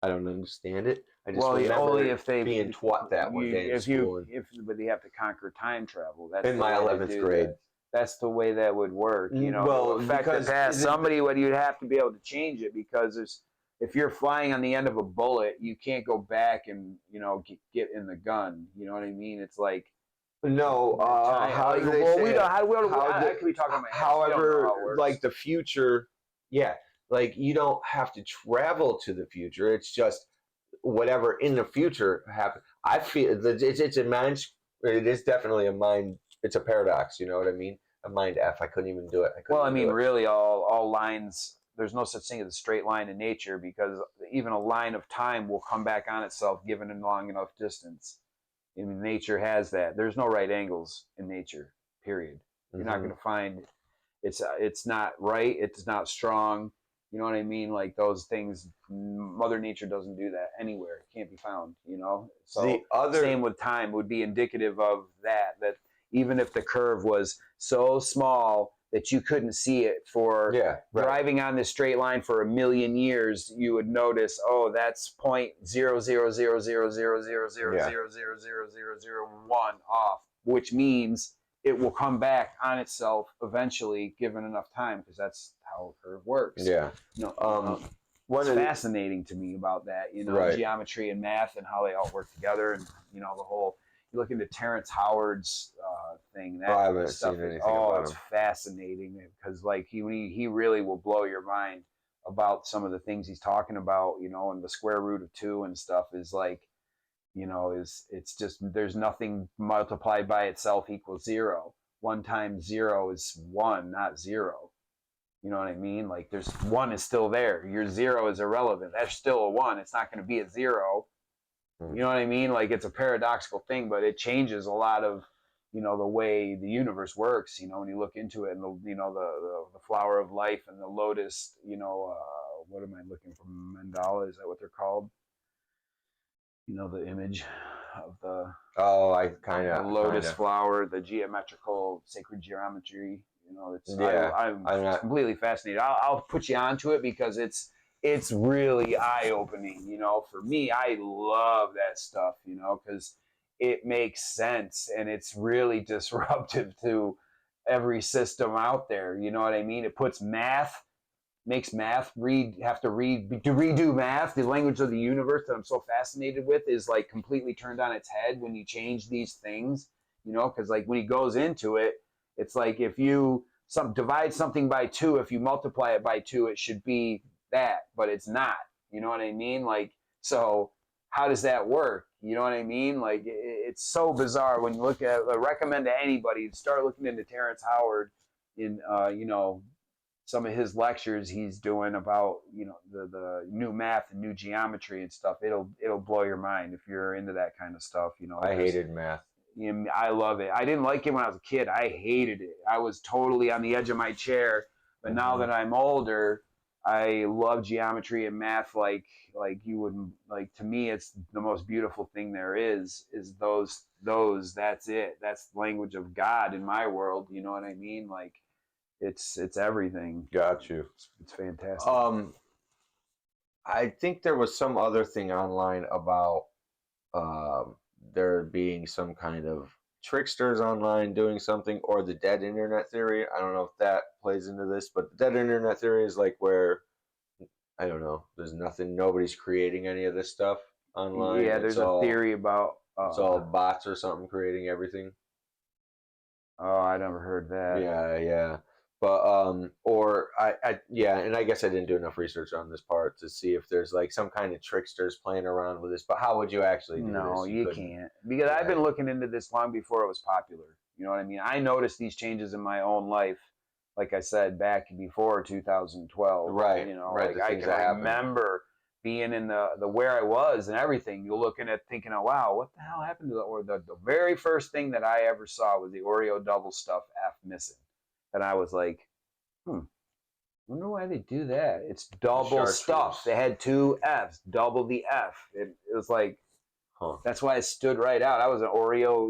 I don't understand it. I just remember only if they being taught that one day in school. But they have to conquer time travel. That's in my 11th grade. That's the way that would work. Well, affect the past. You'd have to be able to change it, because if you're flying on the end of a bullet, you can't go back and get in the gun. You know what I mean? It's like no. How do they say? I could be talking about. However, like the future, yeah. Like, you don't have to travel to the future. It's just whatever in the future happens. I feel that it's a mind. It is definitely a mind. It's a paradox. You know what I mean? A mind F. I couldn't even do it. Really, all lines. There's no such thing as a straight line in nature, because even a line of time will come back on itself given a long enough distance. I mean, nature has that. There's no right angles in nature. Period. You're not going to find. It's not right. It's not strong. You know what I mean? Like, those things, Mother Nature doesn't do that anywhere. It can't be found, So same with time would be indicative of that even if the curve was so small that you couldn't see it driving on this straight line for 1,000,000 years, you would notice, that's 0.00000000000001 off, which means it will come back on itself eventually, given enough time, because that's how a curve works. Yeah. What's fascinating to me about that, geometry and math and how they all work together, and the whole. You look into Terrence Howard's thing. That I haven't seen anything about it's him. Fascinating, because like he really will blow your mind about some of the things he's talking about. And the square root of 2 and stuff is like. It's just, there's nothing multiplied by itself equals 0. 1 times 0 is 1, not 0. You know what I mean? Like, there's 1 is still there. Your 0 is irrelevant. That's still a 1. It's not going to be a 0. You know what I mean? Like, it's a paradoxical thing, but it changes a lot of the way the universe works, when you look into it, and the flower of life and the lotus, what am I looking for? Mandala, is that what they're called? The image of the lotus flower, the geometrical sacred geometry. I'm completely fascinated. I'll put you onto it because it's really eye opening. For me, I love that stuff. Because it makes sense and it's really disruptive to every system out there. You know what I mean? It puts makes math redo math. The language of the universe that I'm so fascinated with is like completely turned on its head when you change these things, because like when he goes into it, it's like if you divide something by 2, if you multiply it by 2, it should be that, but it's not. You know what I mean? Like, so how does that work? You know what I mean? Like, it's so bizarre when you look at. I recommend to anybody to start looking into Terrence Howard in some of his lectures he's doing about the new math and new geometry and stuff. It'll blow your mind if you're into that kind of stuff. I hated math. I love it. I didn't like it when I was a kid. I hated it. I was totally on the edge of my chair. But now that I'm older, I love geometry and math like you would. Like, to me, it's the most beautiful thing there is those. That's it. That's the language of God in my world. You know what I mean? Like, it's everything. Got you. It's fantastic. I think there was some other thing online about there being some kind of tricksters online doing something, or the dead internet theory. I don't know if that plays into this, but the dead internet theory is like where, I don't know, there's nothing, nobody's creating any of this stuff online. Yeah, there's a theory about it's all bots or something creating everything. Oh, I never heard that. Yeah. But and I guess I didn't do enough research on this part to see if there's like some kind of tricksters playing around with this. But how would you actually do this? No, you can't. Because I've been looking into this long before it was popular. You know what I mean? I noticed these changes in my own life, like I said, back before 2012. Right. Like I can remember being in the where I was and everything. You're looking at thinking, oh wow, what the hell happened to the very first thing that I ever saw was the Oreo double stuff F missing. And I was like, wonder why they do that. It's double stuff. They had 2 Fs, double the F. It was like, that's why it stood right out. I was an Oreo,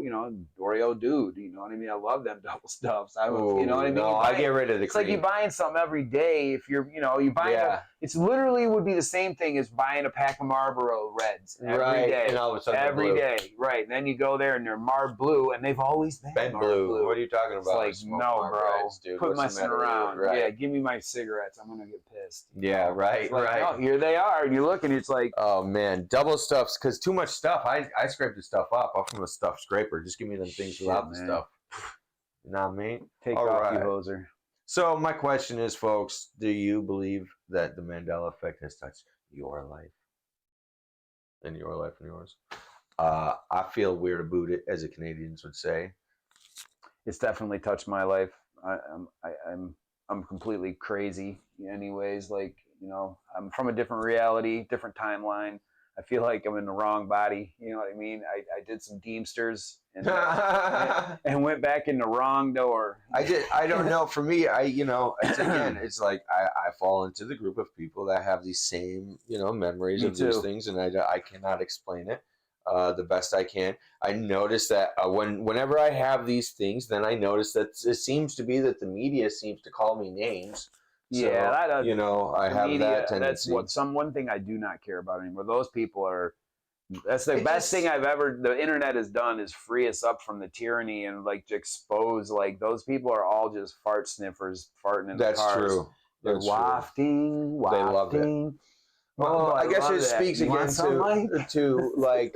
Oreo dude. You know what I mean? I love them double stuffs. I was, you know what I mean? No, I get rid of the cream. It's like you buying something every day. If you're, you buy it's literally would be the same thing as buying a pack of Marlboro Reds every day. And all of a sudden every day. Right. And then you go there and they're Marb Blue, and they've always been blue. What are you talking about? It's like, no, bro. Reds, dude. Quit messing around. Right. Yeah, give me my cigarettes. I'm gonna get pissed. Yeah, right. Oh, here they are. And you look and it's like, oh man, double stuffs, because too much stuff. I scrape the stuff off from a stuff scraper. Just give me them things without the stuff. Not me. Take off, you hoser. So my question is, folks, do you believe that the Mandela Effect has touched your life? And your life and yours? I feel weird about it, as the Canadians would say. It's definitely touched my life. I'm completely crazy anyways. Like, I'm from a different reality, different timeline. I feel like I'm in the wrong body. You know what I mean? I did some Deemsters and went back in the wrong door. I don't know. For me, it's like I fall into the group of people that have these same, memories of these things, and I cannot explain it the best I can. I notice that whenever I have these things, then I notice that it seems to be that the media seems to call me names. So, yeah, I have media, that tendency. That's one thing I do not care about anymore. Those people are. That's the best thing the internet has done is free us up from the tyranny and like to expose like those people are all just fart sniffers farting in the cars. That's true. They're wafting. They love it. Well, I guess it speaks again to like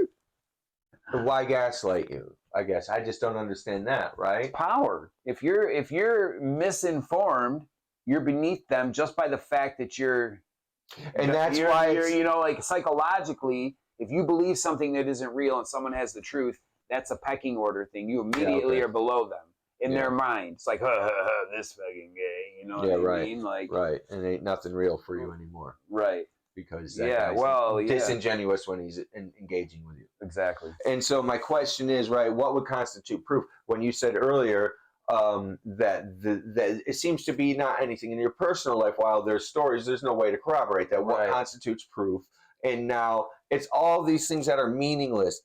why gaslight you. I guess I just don't understand that. Right? It's power. If you're misinformed, you're beneath them just by the fact that you're, and that's why you're like psychologically, if you believe something that isn't real and someone has the truth, that's a pecking order thing. You immediately are below them in their mind. It's like, this fucking gay, you know what I mean? Like, right, and ain't nothing real for you anymore. Right. Because that guy's disingenuous when he's engaging with you. Exactly. And so my question is, right, what would constitute proof? When you said earlier that it seems to be not anything in your personal life, while there's stories, there's no way to corroborate that. What constitutes proof? And now it's all these things that are meaningless.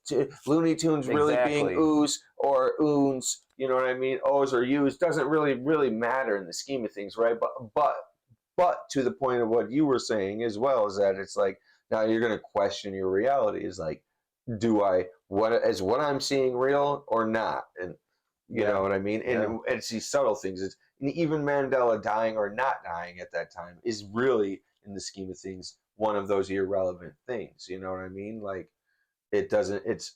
Looney Tunes really being oohs or oons, you know what I mean? O's or U's doesn't really matter in the scheme of things, right? But to the point of what you were saying as well, is that it's like now you're going to question your reality. Is like, is what I'm seeing real or not? And you know what I mean? And it's these subtle things. And even Mandela dying or not dying at that time is really, in the scheme of things, one of those irrelevant things. You know what I mean? Like, it doesn't. It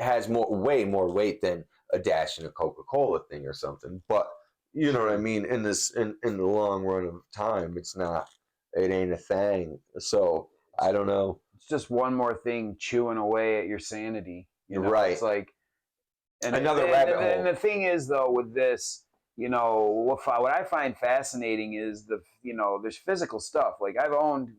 has way more weight than a dash in a Coca-Cola thing or something. But you know what I mean? In the long run of time, it's not. It ain't a thing. So I don't know. It's just one more thing chewing away at your sanity. You know? Right. It's like another rabbit hole. And the thing is, though, with this, you know, what I find fascinating is there's physical stuff. Like I've owned,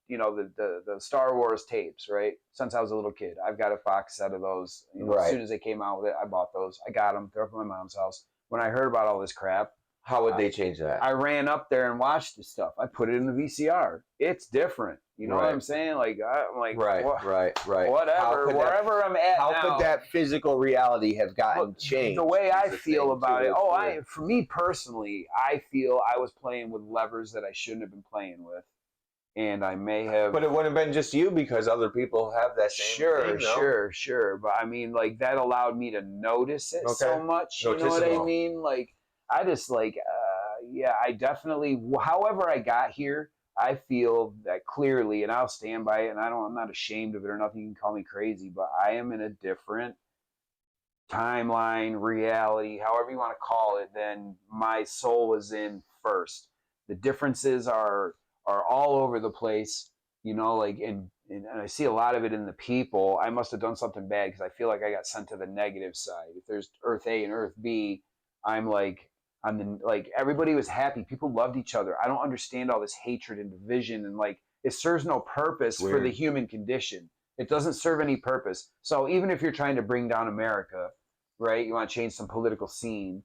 you know, the Star Wars tapes, right? Since I was a little kid, I've got a box set of those. You know, as soon as they came out with it, I bought those. I got them. They're up at my mom's house. When I heard about all this crap, how would they change that? I ran up there and watched the stuff. I put it in the VCR. It's different. You know what I'm saying? Like I'm like, right. Whatever, wherever I'm at how now. How could that physical reality have gotten changed? The way I feel about it, for me personally, I feel I was playing with levers that I shouldn't have been playing with. And I may have... But it wouldn't have been just you, because other people have that same thing, Sure. But I mean, like, that allowed me to notice it so much. You know what I mean? Like, I just, like, I definitely... However I got here, I feel that clearly, and I'll stand by it, and I'm not ashamed of it or nothing. You can call me crazy, but I am in a different timeline, reality, however you want to call it, than my soul was in first. The differences are all over the place, you know, like, and I see a lot of it in the people. I must have done something bad because I feel like I got sent to the negative side. If there's Earth A and Earth B, everybody was happy. People loved each other. I don't understand all this hatred and division, and like, it serves no purpose for the human condition. It doesn't serve any purpose. So even if you're trying to bring down America, right, you want to change some political scene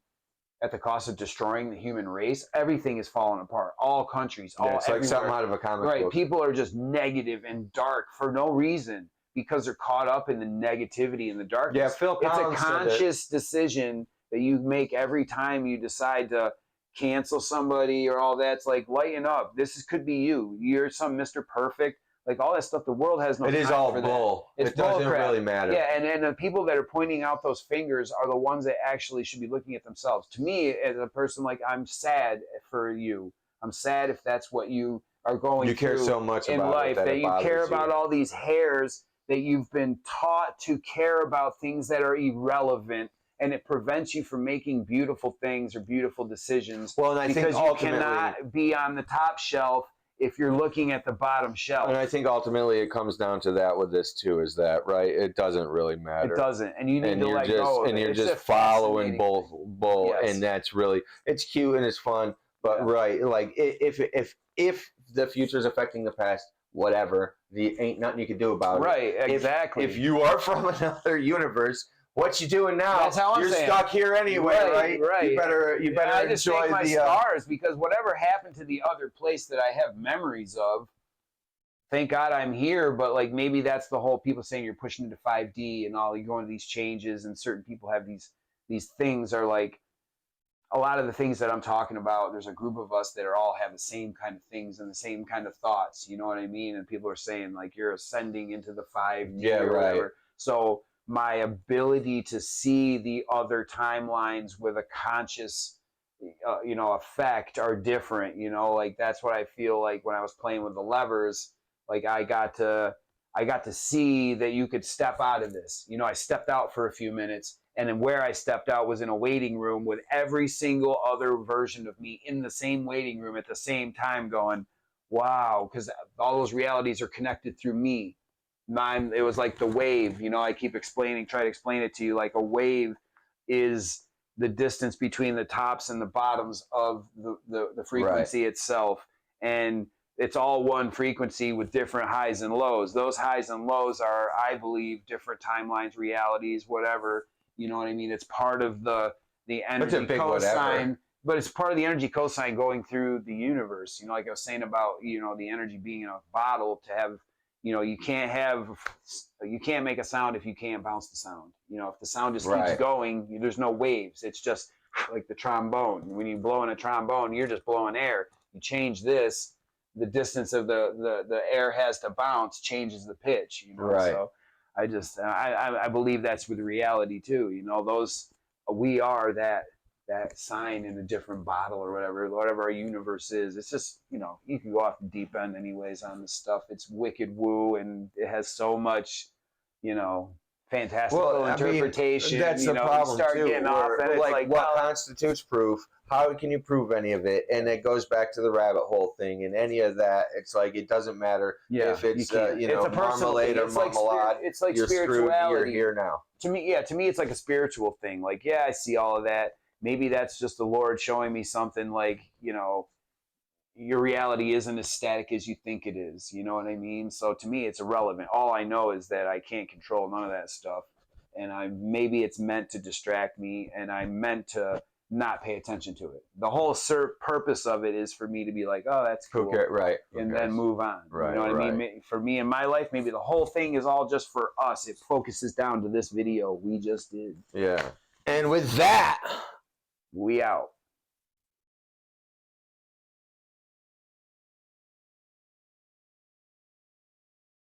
at the cost of destroying the human race, everything is falling apart. All countries, it's like something out of a comic book. People are just negative and dark for no reason because they're caught up in the negativity and the darkness. Yeah, Phil Collins, it's a conscious decision that you make every time you decide to cancel somebody or all that. It's like, lighten up. Could be you. You're some Mr. Perfect. Like, all that stuff, the world has no time for that. It is all bull. It doesn't really matter. Yeah, and the people that are pointing out those fingers are the ones that actually should be looking at themselves. To me, as a person, like, I'm sad for you. I'm sad if that's what you are going through. You care so much in about life, that you care about all these hairs, that you've been taught to care about things that are irrelevant, and it prevents you from making beautiful things or beautiful decisions. Well, and I think you cannot be on the top shelf if you're looking at the bottom shelf. And I think ultimately it comes down to that with this too, is that, right? It doesn't really matter. It doesn't. And you need to let go of it. And you're just following bull. And that's really, it's cute and it's fun. But like, if the future is affecting the past, whatever, ain't nothing you can do about it. Right, exactly. If you are from another universe, what you doing now? That's how you're stuck here anyway, right? Right. You better I just enjoy thank my stars, because whatever happened to the other place that I have memories of, thank God I'm here. But like, maybe that's the whole people saying you're pushing into 5D and all. You go into these changes, and certain people have these things are like a lot of the things that I'm talking about. There's a group of us that all have the same kind of things and the same kind of thoughts. You know what I mean? And people are saying like you're ascending into the 5D or whatever. So my ability to see the other timelines with a conscious, effect are different. You know, like, that's what I feel like when I was playing with the levers. Like, I got to see that you could step out of this. You know, I stepped out for a few minutes, and then where I stepped out was in a waiting room with every single other version of me in the same waiting room at the same time, going, wow, because all those realities are connected through me. It was like the wave, you know, I keep try to explain it to you. Like, a wave is the distance between the tops and the bottoms of the frequency itself. And it's all one frequency with different highs and lows. Those highs and lows are, I believe, different timelines, realities, whatever. You know what I mean? It's part of the energy cosine, but it's part of the energy cosine going through the universe. You know, like I was saying about, you know, the energy being in a bottle to have, you know, you can't make a sound if you can't bounce the sound. You know, if the sound just keeps going, there's no waves. It's just like the trombone. When you blow in a trombone, you're just blowing air. You change this, the distance of the air has to bounce changes the pitch, you know. So I believe that's with reality too. You know, we are that sign in a different bottle or whatever our universe is. It's just, you know, you can go off the deep end anyways on this stuff. It's wicked woo, and it has so much, you know, fantastical interpretation. That's the problem too. Like what constitutes proof? How can you prove any of it? And it goes back to the rabbit hole thing. And any of that, it's like it doesn't matter if it's you know, marmalade or marmalade. It's like you're spirituality. You're here now. To me, it's like a spiritual thing. Like, yeah, I see all of that. Maybe that's just the Lord showing me something. Like, you know, your reality isn't as static as you think it is. You know what I mean? So to me, it's irrelevant. All I know is that I can't control none of that stuff. And maybe it's meant to distract me, and I'm meant to not pay attention to it. The whole purpose of it is for me to be like, oh, that's cool. Okay, and then move on. Right, you know what I mean? For me in my life, maybe the whole thing is all just for us. It focuses down to this video we just did. Yeah. And with that, we out.